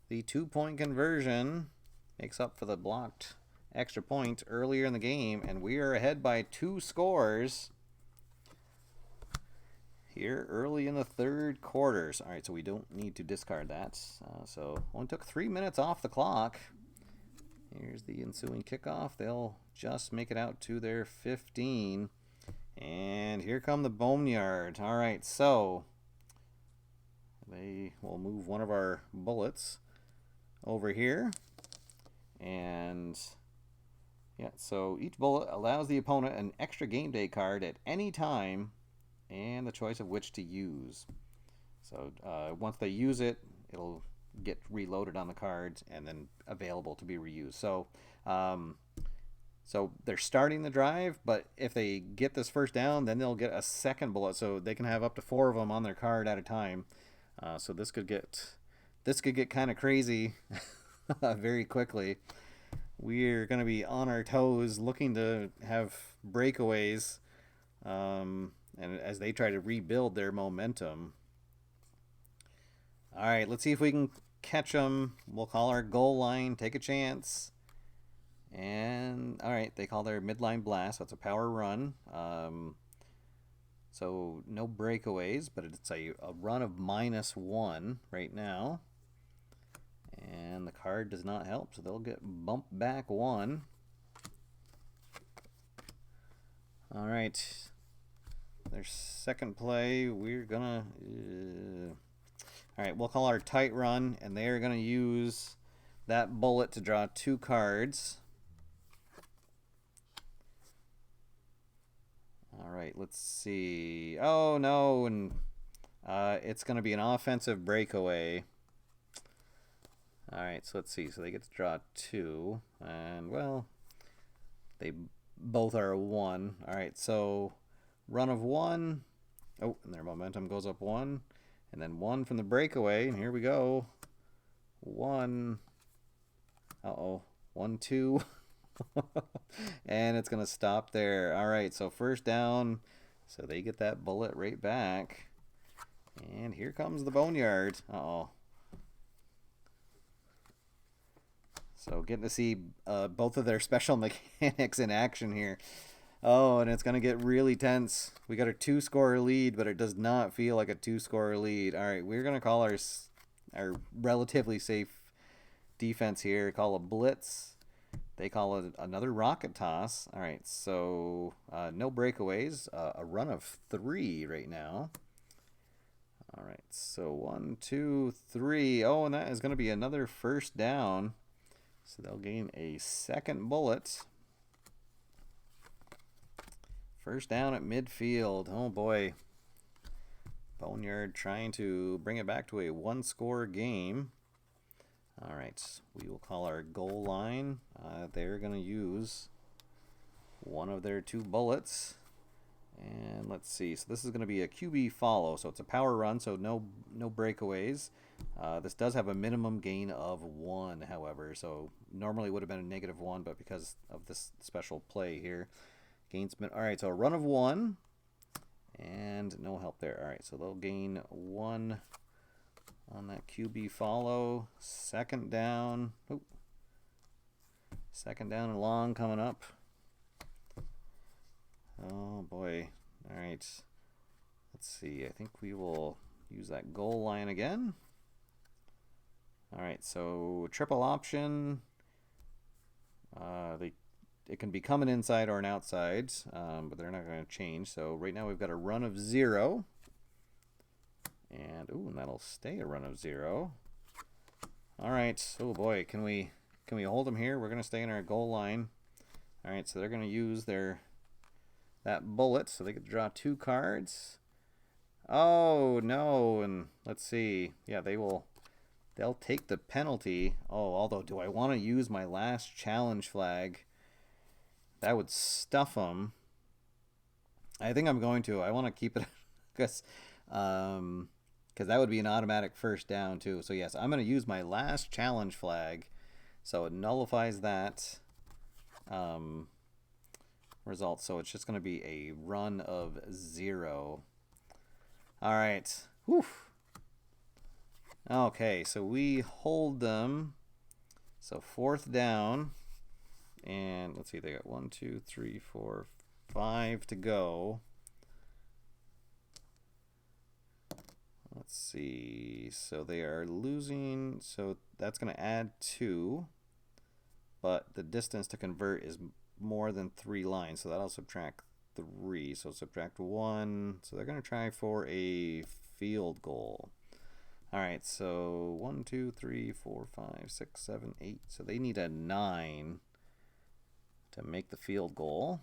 the 2-point conversion. Makes up for the blocked extra point earlier in the game. And we are ahead by 2 scores here early in the third quarters. All right, so we don't need to discard that. So only took 3 minutes off the clock. Here's the ensuing kickoff. They'll just make it out to their 15. And here come the Boneyard. All right, so... they will move one of our bullets over here. And yeah, so each bullet allows the opponent an extra game day card at any time and the choice of which to use. So once they use it, it'll get reloaded on the cards and then available to be reused. So so they're starting the drive, but if they get this first down, then they'll get a second bullet, so they can have up to 4 of them on their card at a time. So this could get kind of crazy very quickly. We're going to be on our toes looking to have breakaways and as they try to rebuild their momentum. All right, let's see if we can catch them. We'll call our goal line, take a chance. And all right, they call their midline blast, so it's a power run. So no breakaways, but it's a run of -1 right now. And the card does not help, so they'll get bumped back 1. All right. Their second play, we're going to... all right, we'll call our tight run, and they're going to use that bullet to draw 2 cards. All right, let's see. Oh, no, and it's going to be an offensive breakaway. All right, so let's see. So they get to draw 2, and, well, they both are a 1. All right, so run of 1. Oh, and their momentum goes up 1, and then 1 from the breakaway, and here we go. 1. Uh-oh. 1, 2. And it's going to stop there. All right, so first down. So they get that bullet right back. And here comes the Boneyard. Uh-oh. So getting to see both of their special mechanics in action here. Oh, and it's going to get really tense. We got a 2-score lead, but it does not feel like a 2-score lead. All right, we're going to call our relatively safe defense here. Call a blitz. They call it another rocket toss. All right, so no breakaways. A run of 3 right now. All right, so 1, 2, 3. Oh, and that is going to be another first down. So they'll gain a second bullet. First down at midfield. Oh boy. Boneyard trying to bring it back to a one-score game. All right, we will call our goal line. They're going to use one of their 2 bullets. And let's see, so this is going to be a QB follow, so it's a power run, so no breakaways. This does have a minimum gain of 1, however, so normally it would have been a -1, but because of this special play here, gains. All right, so a run of 1, and no help there. All right, so they'll gain 1 on that QB follow. Second down. Oh, second down and long coming up. Oh boy. All right. Let's see. I think we will use that goal line again. All right. So triple option. It can become an inside or an outside, but they're not going to change. So right now we've got a run of 0. And ooh, and that'll stay a run of 0. All right. Oh boy. Can we hold them here? We're going to stay in our goal line. All right. So they're going to use that bullet, so they could draw 2 cards. Oh no, and let's see. Yeah, they'll take the penalty. Oh, although do I want to use my last challenge flag? That would stuff them. I think I'm going to. I want to keep it because that would be an automatic first down too. So yes, I'm going to use my last challenge flag, so it nullifies that result. So it's just going to be a run of 0. All right. Whew. Okay, so we hold them. So 4th down. And let's see, they got 1, 2, 3, 4, 5 to go. Let's see. So they are losing. So that's going to add 2. But the distance to convert is more than 3 lines, so that'll subtract 3. So subtract 1. So they're going to try for a field goal. All right, so 1, 2, 3, 4, 5, 6, 7, 8. So they need a 9 to make the field goal.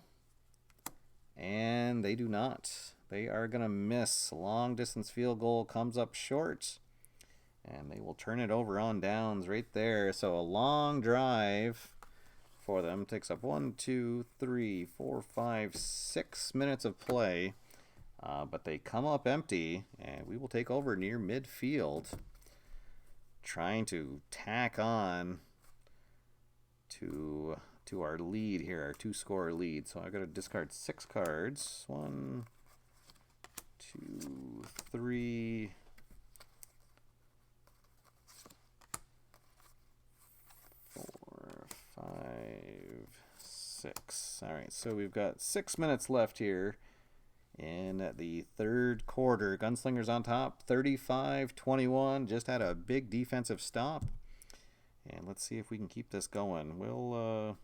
And they do not. They are going to miss. Long distance field goal comes up short. And they will turn it over on downs right there. So a long drive for them takes up 1, 2, 3, 4, 5, 6 minutes of play, but they come up empty, and we will take over near midfield, trying to tack on to our lead here, our 2-score lead. So I've got to discard 6 cards. 1, 2, 3. 5, 6. All right, so we've got 6 minutes left here in the 3rd quarter. Gunslingers on top, 35-21. Just had a big defensive stop. And let's see if we can keep this going. We'll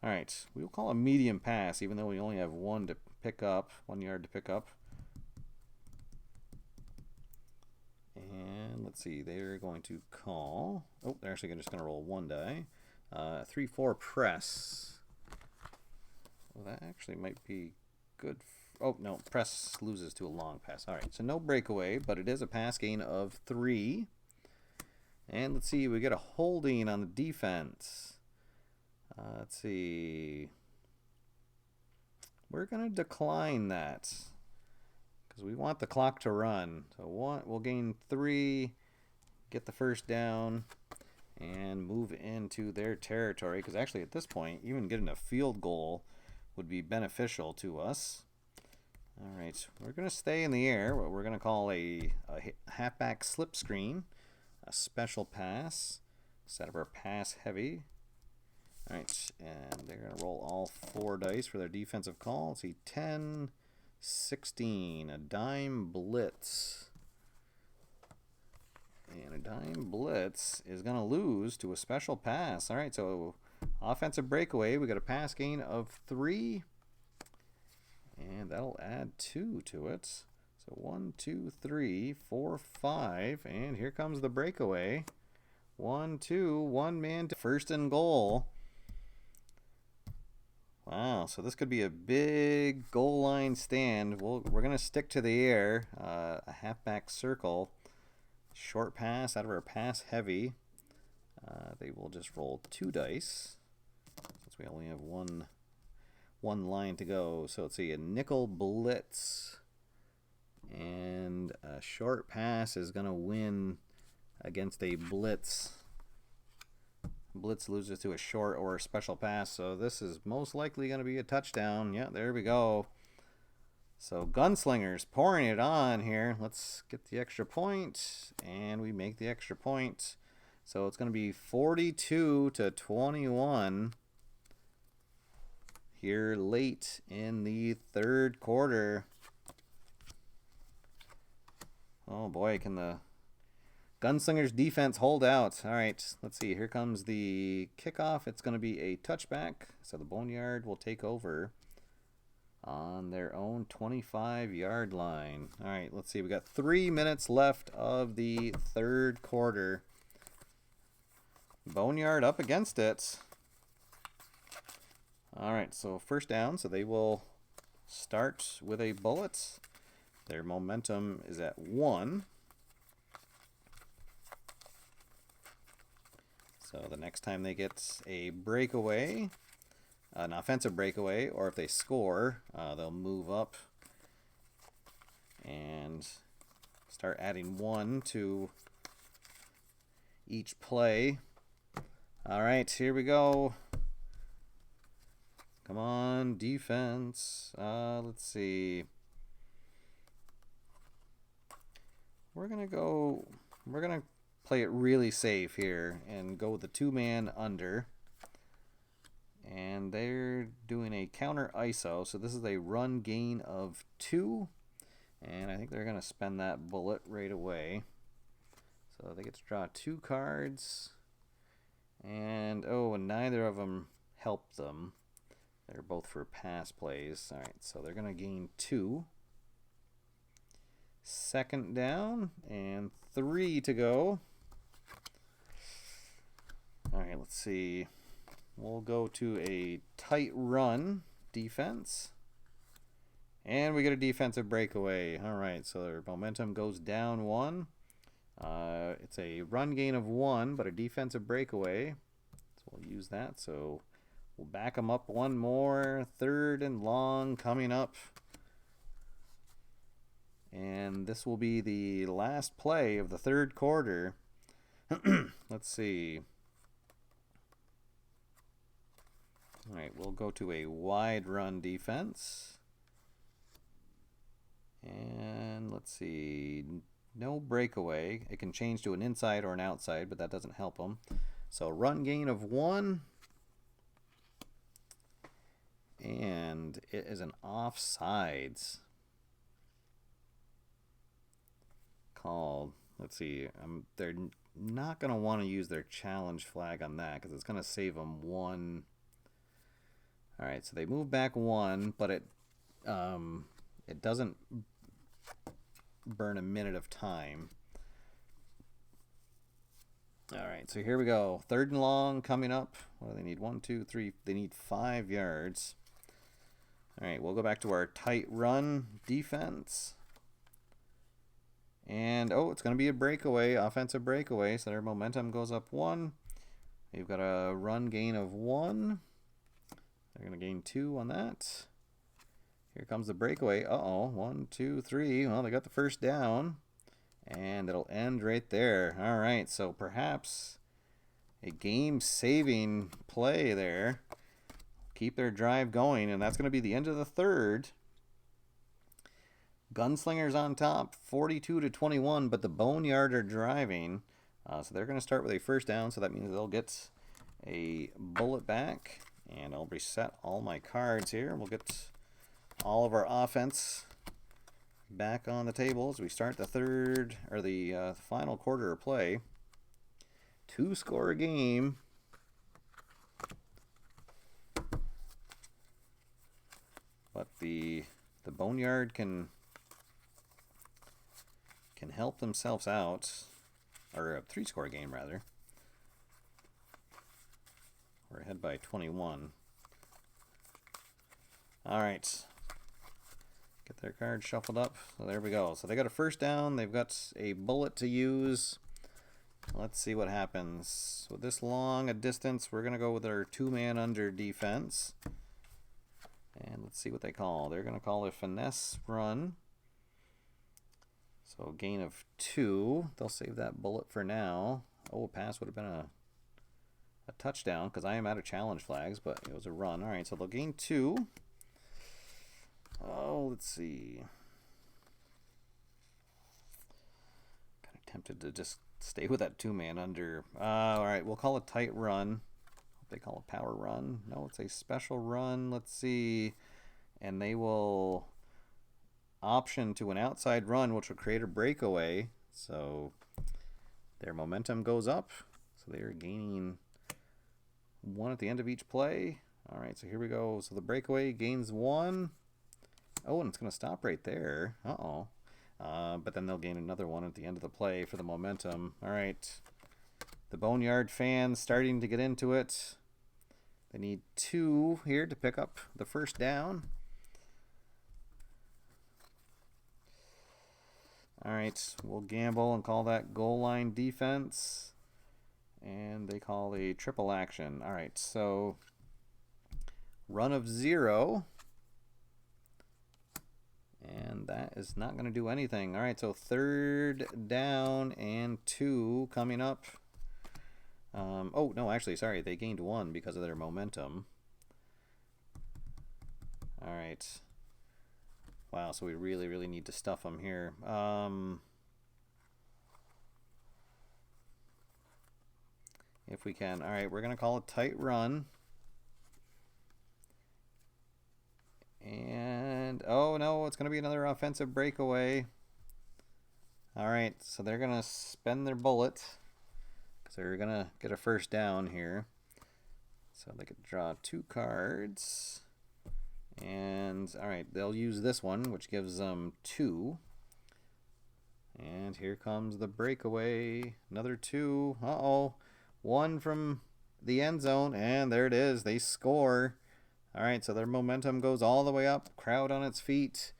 all right, we'll call a medium pass, even though we only have 1 to pick up, 1 yard to pick up. And let's see, they're going to call. Oh, they're actually just going to roll 1 die. 3-4 press. Well, that actually might be good. Oh, no, press loses to a long pass. All right, so no breakaway, but it is a pass gain of 3. And let's see, we get a holding on the defense. Let's see. We're going to decline that because we want the clock to run. So we'll gain 3, get the first down, and move into their territory. Because actually at this point, even getting a field goal would be beneficial to us. All right, we're going to stay in the air. What we're going to call a halfback slip screen, a special pass. Set up our pass heavy. All right, and they're going to roll all 4 dice for their defensive call. Let's see, 10, 16, a dime blitz. And a dime blitz is going to lose to a special pass. All right, so offensive breakaway. We got a pass gain of 3. And that'll add 2 to it. So 1, 2, 3, 4, 5. And here comes the breakaway. 1, 2, one man to first and goal. Wow, so this could be a big goal line stand. We're going to stick to the air. A halfback circle. Short pass out of our pass heavy. They will just roll 2 dice. Since we only have one line to go. So let's see, a nickel blitz. And a short pass is going to win against a blitz. Blitz loses to a short or a special pass, so this is most likely going to be a touchdown. Yeah, there we go. So Gunslingers pouring it on here. Let's get the extra point, and we make the extra point. So it's going to be 42-21 here late in the third quarter. Oh boy, can the Gunslingers defense hold out. All right, let's see. Here comes the kickoff. It's going to be a touchback. So the Boneyard will take over on their own 25-yard line. All right, let's see. We got 3 minutes left of the third quarter. Boneyard up against it. All right, so first down. So they will start with a bullet. Their momentum is at 1. So the next time they get a breakaway, an offensive breakaway, or if they score, they'll move up and start adding 1 to each play. All right, here we go. Come on, defense. Let's see. We're going to play it really safe here and go with the 2-man under. And they're doing a counter ISO. So this is a run gain of 2. And I think they're going to spend that bullet right away. So they get to draw 2 cards. And neither of them help them. They're both for pass plays. All right, so they're going to gain 2. Second down and 3 to go. All right, let's see. We'll go to a tight run defense. And we get a defensive breakaway. All right, so their momentum goes down 1. It's a run gain of 1, but a defensive breakaway. So we'll use that. So we'll back them up 1 more. 3rd and long coming up. And this will be the last play of the third quarter. Let's see. All right, we'll go to a wide run defense. And let's see. No breakaway. It can change to an inside or an outside, but that doesn't help them. So run gain of 1. And it is an offsides called. Let's see. They're not going to want to use their challenge flag on that because it's going to save them 1. All right, so they move back 1, but it doesn't burn a minute of time. All right, so here we go. 3rd and long coming up. What do they need? 1, 2, 3. They need 5 yards. All right, we'll go back to our tight run defense. And, it's going to be a breakaway, offensive breakaway, so their momentum goes up 1. They've got a run gain of 1. They're going to gain 2 on that. Here comes the breakaway. 1, 2, 3. Well, they got the first down. And it'll end right there. All right, so perhaps a game-saving play there. Keep their drive going, and that's going to be the end of the third. Gunslingers on top, 42-21, but the Boneyard are driving. So they're going to start with a first down, so that means they'll get a bullet back. And I'll reset all my cards here. We'll get all of our offense back on the table as we start the final quarter of play. 2-score game. But the the Boneyard can help themselves out, or a 3-score game rather. We're ahead by 21. All right. Get their card shuffled up. So there we go. So they got a first down. They've got a bullet to use. Let's see what happens. With this long a distance, we're going to go with our 2-man under defense. And let's see what they call. They're going to call a finesse run. So gain of 2. They'll save that bullet for now. Oh, a pass would have been a touchdown because I am out of challenge flags, but it was a run. All right, so they'll gain 2. Oh, let's see. Kind of tempted to just stay with that 2-man under. All right, we'll call a tight run. They call a power run. No, it's a special run. Let's see. And they will option to an outside run, which will create a breakaway. So their momentum goes up. So they are gaining 1 at the end of each play. All right, so here we go. So the breakaway gains 1. Oh, and it's going to stop right there. Uh-oh. But then they'll gain another 1 at the end of the play for the momentum. All right. The Boneyard fans starting to get into it. They need 2 here to pick up the first down. All right, we'll gamble and call that goal line defense. And they call a triple action. All right, so run of 0. And that is not going to do anything. All right, so 3rd down and 2 coming up. Oh, no, actually, sorry. They gained 1 because of their momentum. All right. Wow, so we really, really need to stuff them here. If we can. All right, we're going to call a tight run. And, oh, no, it's going to be another offensive breakaway. All right, so they're going to spend their bullet because they're going to get a first down here. So they could draw 2 cards. And, all right, they'll use this one, which gives them 2. And here comes the breakaway. Another 2. Uh-oh. 1 from the end zone, and there it is. They score. All right, so their momentum goes all the way up. Crowd on its feet.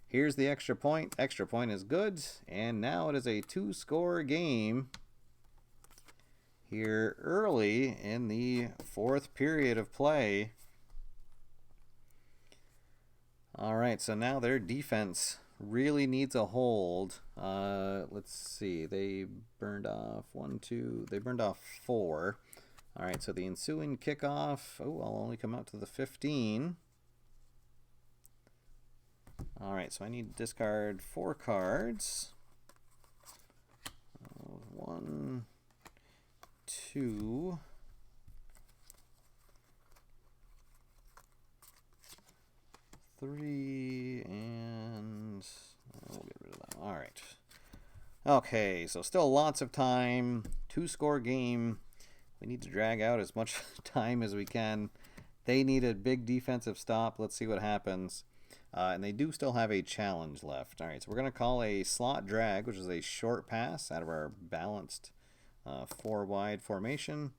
Here's the extra point. Extra point is good. And now it is a 2-score game here early in the 4th period of play. All right, so now their defense really needs a hold. Let's see. They burned off 1, 2. They burned off 4. All right, so the ensuing kickoff. Oh, I'll only come out to the 15. All right, so I need to discard 4 cards. 1, 2. 3, and we'll get rid of that. All right. Okay, so still lots of time. 2-score game. We need to drag out as much time as we can. They need a big defensive stop. Let's see what happens. And they do still have a challenge left. All right, so we're going to call a slot drag, which is a short pass out of our balanced 4-wide formation.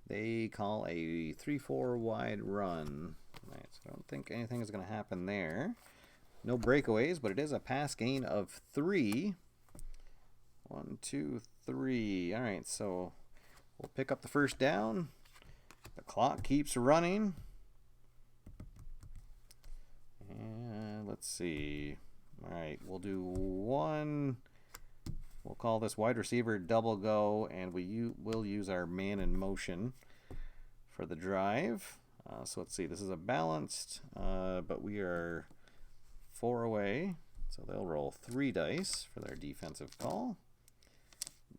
They call a 3-4 wide run. All right, so I don't think anything is going to happen there. No breakaways, but it is a pass gain of 3. 1, 2, 3. All right, so we'll pick up the first down. The clock keeps running. And let's see. All right, we'll do 1. We'll call this wide receiver double go, and we'll use our man in motion for the drive. So let's see. This is a balanced, but we are 4 away. So they'll roll 3 dice for their defensive call.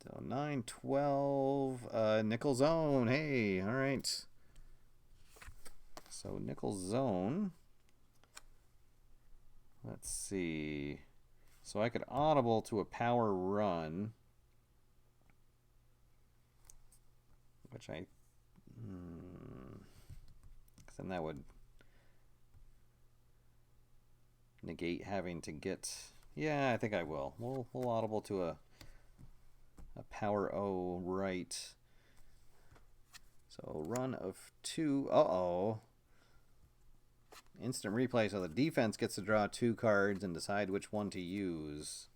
So 9, 12, nickel zone. Hey, all right. So nickel zone. Let's see. So I could audible to a power run, which I, then that would, negate having to get... Yeah, I think I will. We'll audible to a power O right. So run of 2. Uh-oh. Instant replay, so the defense gets to draw 2 cards and decide which one to use.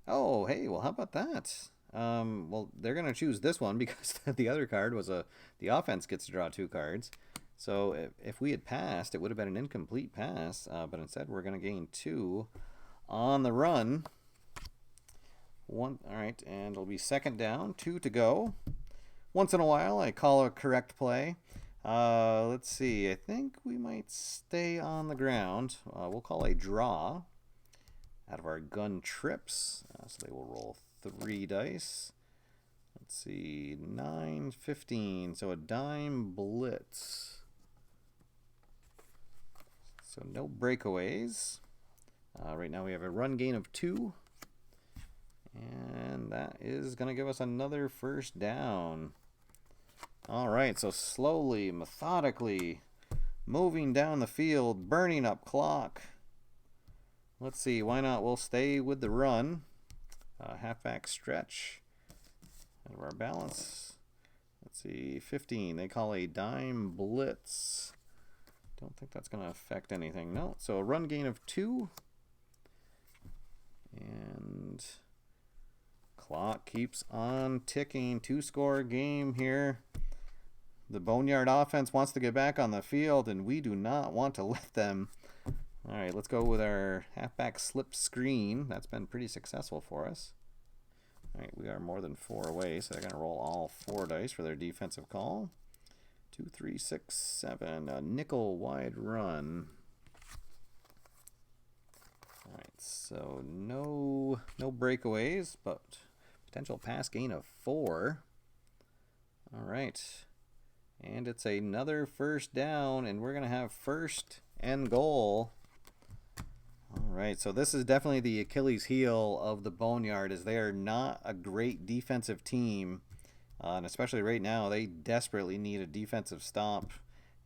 Oh, hey, well, how about that? Well, they're going to choose this one because the other card was the offense gets to draw 2 cards. So if we had passed, it would have been an incomplete pass, but instead we're going to gain 2 on the run. All right, and it'll be second down, 2 to go. Once in a while, I call a correct play. Let's see. I think we might stay on the ground. We'll call a draw out of our gun trips. So they will roll 3 dice. Let's see. 9, 15. So a dime blitz. So no breakaways. Right now we have a run gain of 2. And that is going to give us another first down. All right, so slowly, methodically, moving down the field, burning up clock. Let's see, why not? We'll stay with the run. Halfback stretch. Out of our balance. Let's see, 15. They call a dime blitz. Don't think that's going to affect anything. No, so a run gain of 2. And clock keeps on ticking. 2-score game here. The Boneyard offense wants to get back on the field, and we do not want to let them. All right, let's go with our halfback slip screen. That's been pretty successful for us. All right, we are more than 4 away, so they're going to roll all 4 dice for their defensive call. 2, 3, 6, 7. A nickel wide run. All right, so no breakaways, but potential pass gain of 4. All right. And it's another first down, and we're going to have first and goal. All right, so this is definitely the Achilles heel of the Boneyard, as they are not a great defensive team. And especially right now, they desperately need a defensive stop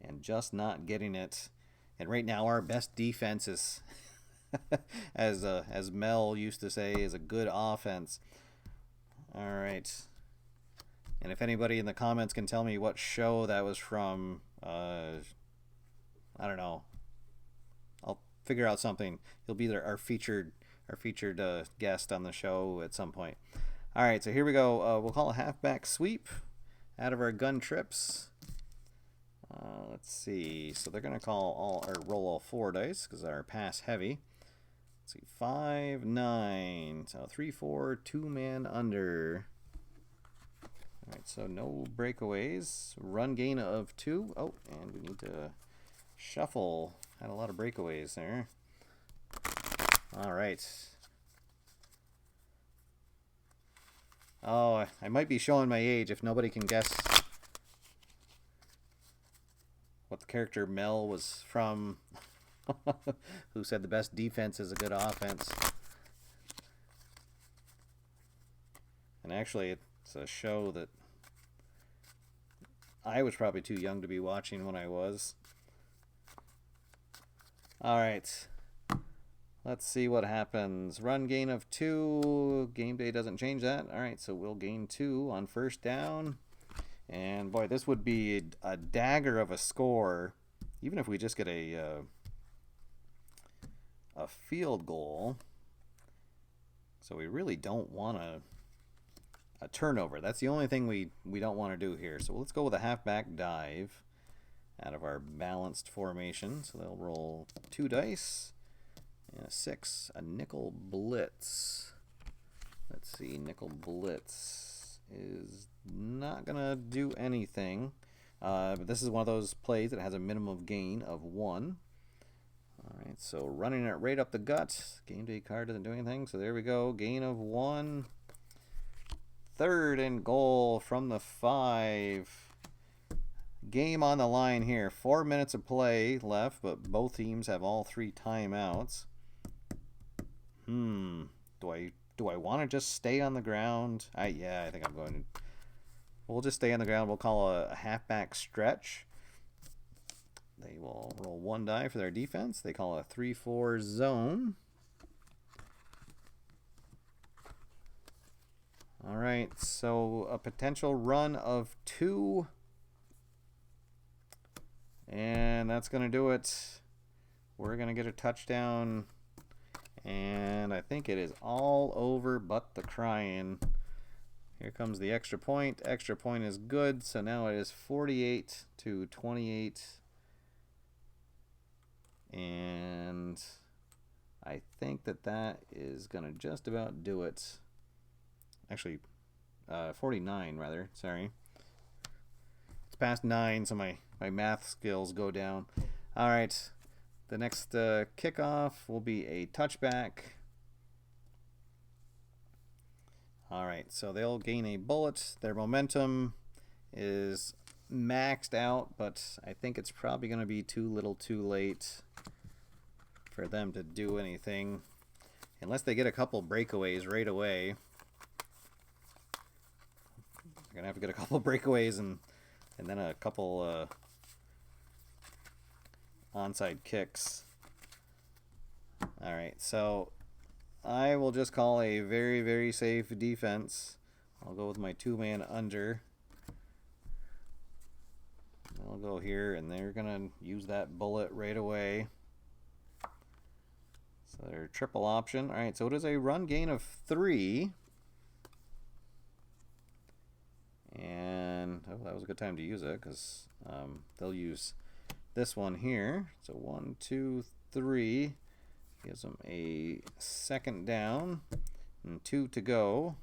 and just not getting it. And right now, our best defense is, as Mel used to say, is a good offense. All right. And if anybody in the comments can tell me what show that was from, I don't know. I'll figure out something. He'll be our featured guest on the show at some point. All right, so here we go. We'll call a halfback sweep out of our gun trips. Let's see. So they're going to roll all 4 dice because they're pass heavy. Let's see. 5, 9. So 3, 4, 2-man under. All right, so no breakaways. Run gain of 2. Oh, and we need to shuffle. Had a lot of breakaways there. All right. Oh, I might be showing my age if nobody can guess what the character Mel was from, who said the best defense is a good offense. And actually, it's a show that I was probably too young to be watching when I was. All right. Let's see what happens. Run gain of 2. Game day doesn't change that. All right, so we'll gain 2 on first down. And boy, this would be a dagger of a score, even if we just get a field goal. So we really don't want a turnover. That's the only thing we don't want to do here. So let's go with a halfback dive out of our balanced formation. So they'll roll 2 dice. And a 6, a nickel blitz. Let's see, nickel blitz is not going to do anything. But this is one of those plays that has a minimum gain of 1. All right, so running it right up the gut. Game day card doesn't do anything, so there we go. Gain of 1. 3rd and goal from the 5. Game on the line here. 4 minutes of play left, but both teams have all 3 timeouts. Do I want to just stay on the ground? Yeah, I think I'm going to. We'll just stay on the ground. We'll call a halfback stretch. They will roll 1 die for their defense. They call a 3-4 zone. All right, so a potential run of 2. And that's going to do it. We're going to get a touchdown. And I think it is all over but the crying. Here comes the extra point. Extra point is good. So now it is 48-28. And I think that is going to just about do it. Actually, 49 rather. Sorry. It's past 9, so my math skills go down. All right. The next kickoff will be a touchback. All right, so they'll gain a bullet. Their momentum is maxed out, but I think it's probably going to be too little too late for them to do anything. Unless they get a couple breakaways right away. They're going to have to get a couple breakaways and then a couple onside kicks. All right, so I will just call a very, very safe defense. I'll go with my 2-man under. I'll go here, and they're going to use that bullet right away. So they're triple option. All right, so it is a run gain of 3. And that was a good time to use it because they'll use this one here. So 1, 2, 3. Gives them a second down and 2 to go.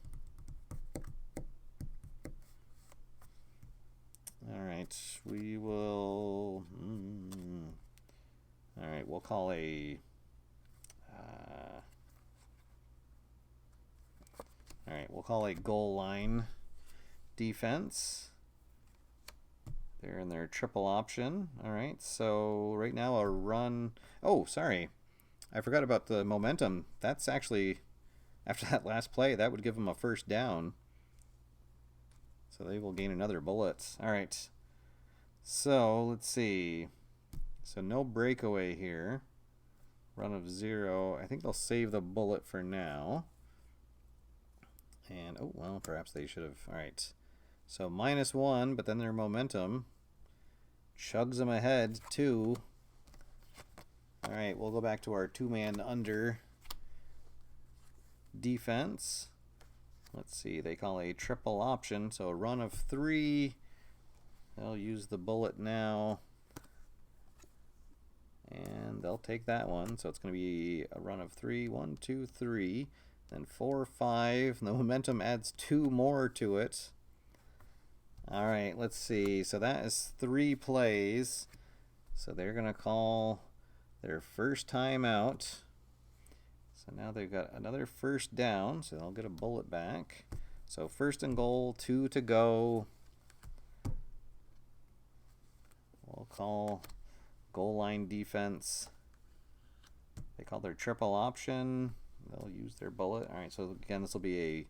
All right, we will. All right, we'll call a. All right, we'll call a goal line defense. They're in their triple option. All right, so right now a run. Oh, sorry. I forgot about the momentum. That's actually, after that last play, that would give them a first down. So they will gain another bullet. All right. So let's see. So no breakaway here. Run of 0. I think they'll save the bullet for now. And, oh, well, perhaps they should have. All right. So -1, but then their momentum chugs them ahead, 2. All right, we'll go back to our 2-man under defense. Let's see, they call a triple option, so a run of 3. They'll use the bullet now. And they'll take that one, so it's going to be a run of 3. 1, 2, 3. Then 4, 5. The momentum adds 2 more to it. All right, let's see. So that is 3 plays. So they're going to call their first time out. So now they've got another first down, so they'll get a bullet back. So 1st and goal, 2 to go. We'll call goal line defense. They call their triple option. They'll use their bullet. All right, so again, this will be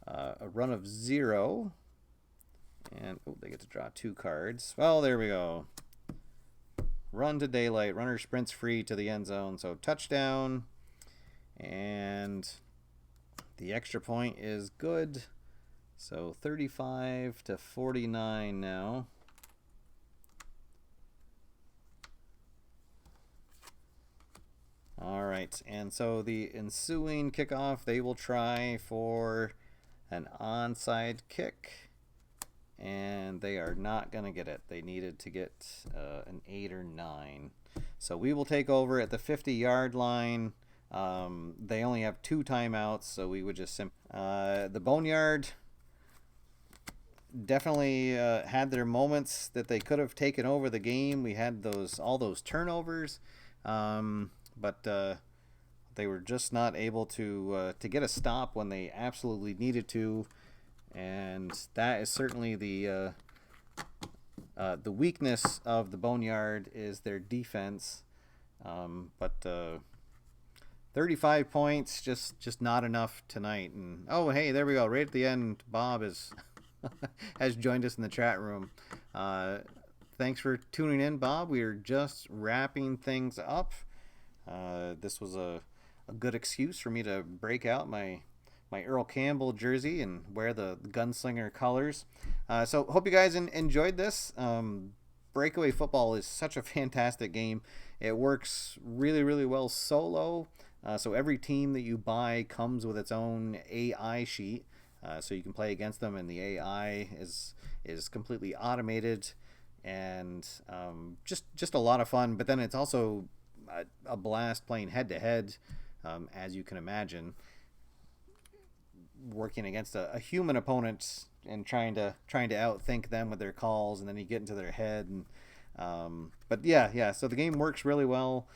a run of 0. And oh, they get to draw 2 cards. Well, there we go. Run to daylight. Runner sprints free to the end zone. So touchdown. And the extra point is good. So 35-49 now. All right. And so the ensuing kickoff, they will try for an onside kick. And they are not going to get it. They needed to get an 8 or 9. So we will take over at the 50-yard line. They only have 2 timeouts, so we would just the Boneyard definitely had their moments that they could have taken over the game. We had all those turnovers, but they were just not able to get a stop when they absolutely needed to. And that is certainly the weakness of the Boneyard is their defense. But 35 points, just not enough tonight. And oh, hey, there we go. Right at the end, Bob has joined us in the chat room. Thanks for tuning in, Bob. We are just wrapping things up. This was a good excuse for me to break out my Earl Campbell jersey and wear the Gunslinger colors. So hope you guys enjoyed this. Breakaway Football is such a fantastic game. It works really, really well solo. So every team that you buy comes with its own AI sheet. So you can play against them, and the AI is completely automated, and just a lot of fun. But then it's also a blast playing head to head, as you can imagine, working against a human opponent and trying to outthink them with their calls, and then you get into their head. And but yeah. So the game works really well.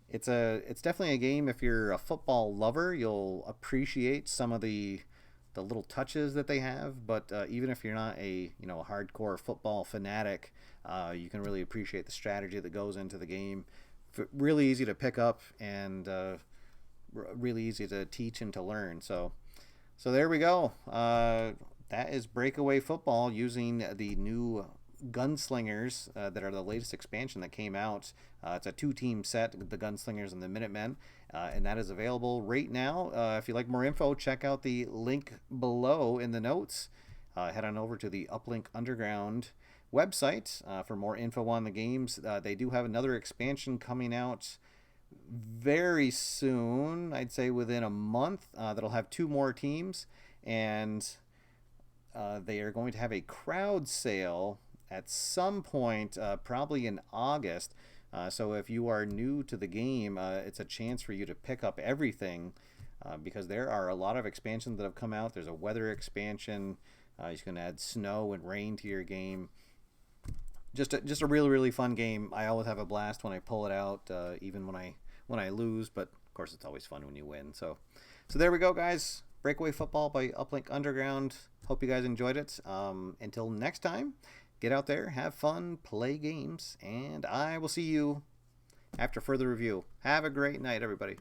It's definitely a game. If you're a football lover, you'll appreciate some of the little touches that they have. But even if you're not a hardcore football fanatic, you can really appreciate the strategy that goes into the game. Really easy to pick up, and really easy to teach and to learn. So there we go. That is Breakaway Football using the new Gunslingers that are the latest expansion that came out. It's a 2-team set, the Gunslingers and the Minutemen, and that is available right now. If you'd like more info, check out the link below in the notes. Head on over to the Uplink Underground website for more info on the games. They do have another expansion coming out very soon, I'd say within a month, that'll have 2 more teams, and they are going to have a crowd sale at some point, probably in August. So if you are new to the game, it's a chance for you to pick up everything, because there are a lot of expansions that have come out. There's a weather expansion. You can add snow and rain to your game. Just a really, really fun game. I always have a blast when I pull it out, even when I lose. But of course, it's always fun when you win. So there we go, guys. Breakaway Football by Uplink Underground. Hope you guys enjoyed it. Until next time, get out there, have fun, play games, and I will see you after further review. Have a great night, everybody.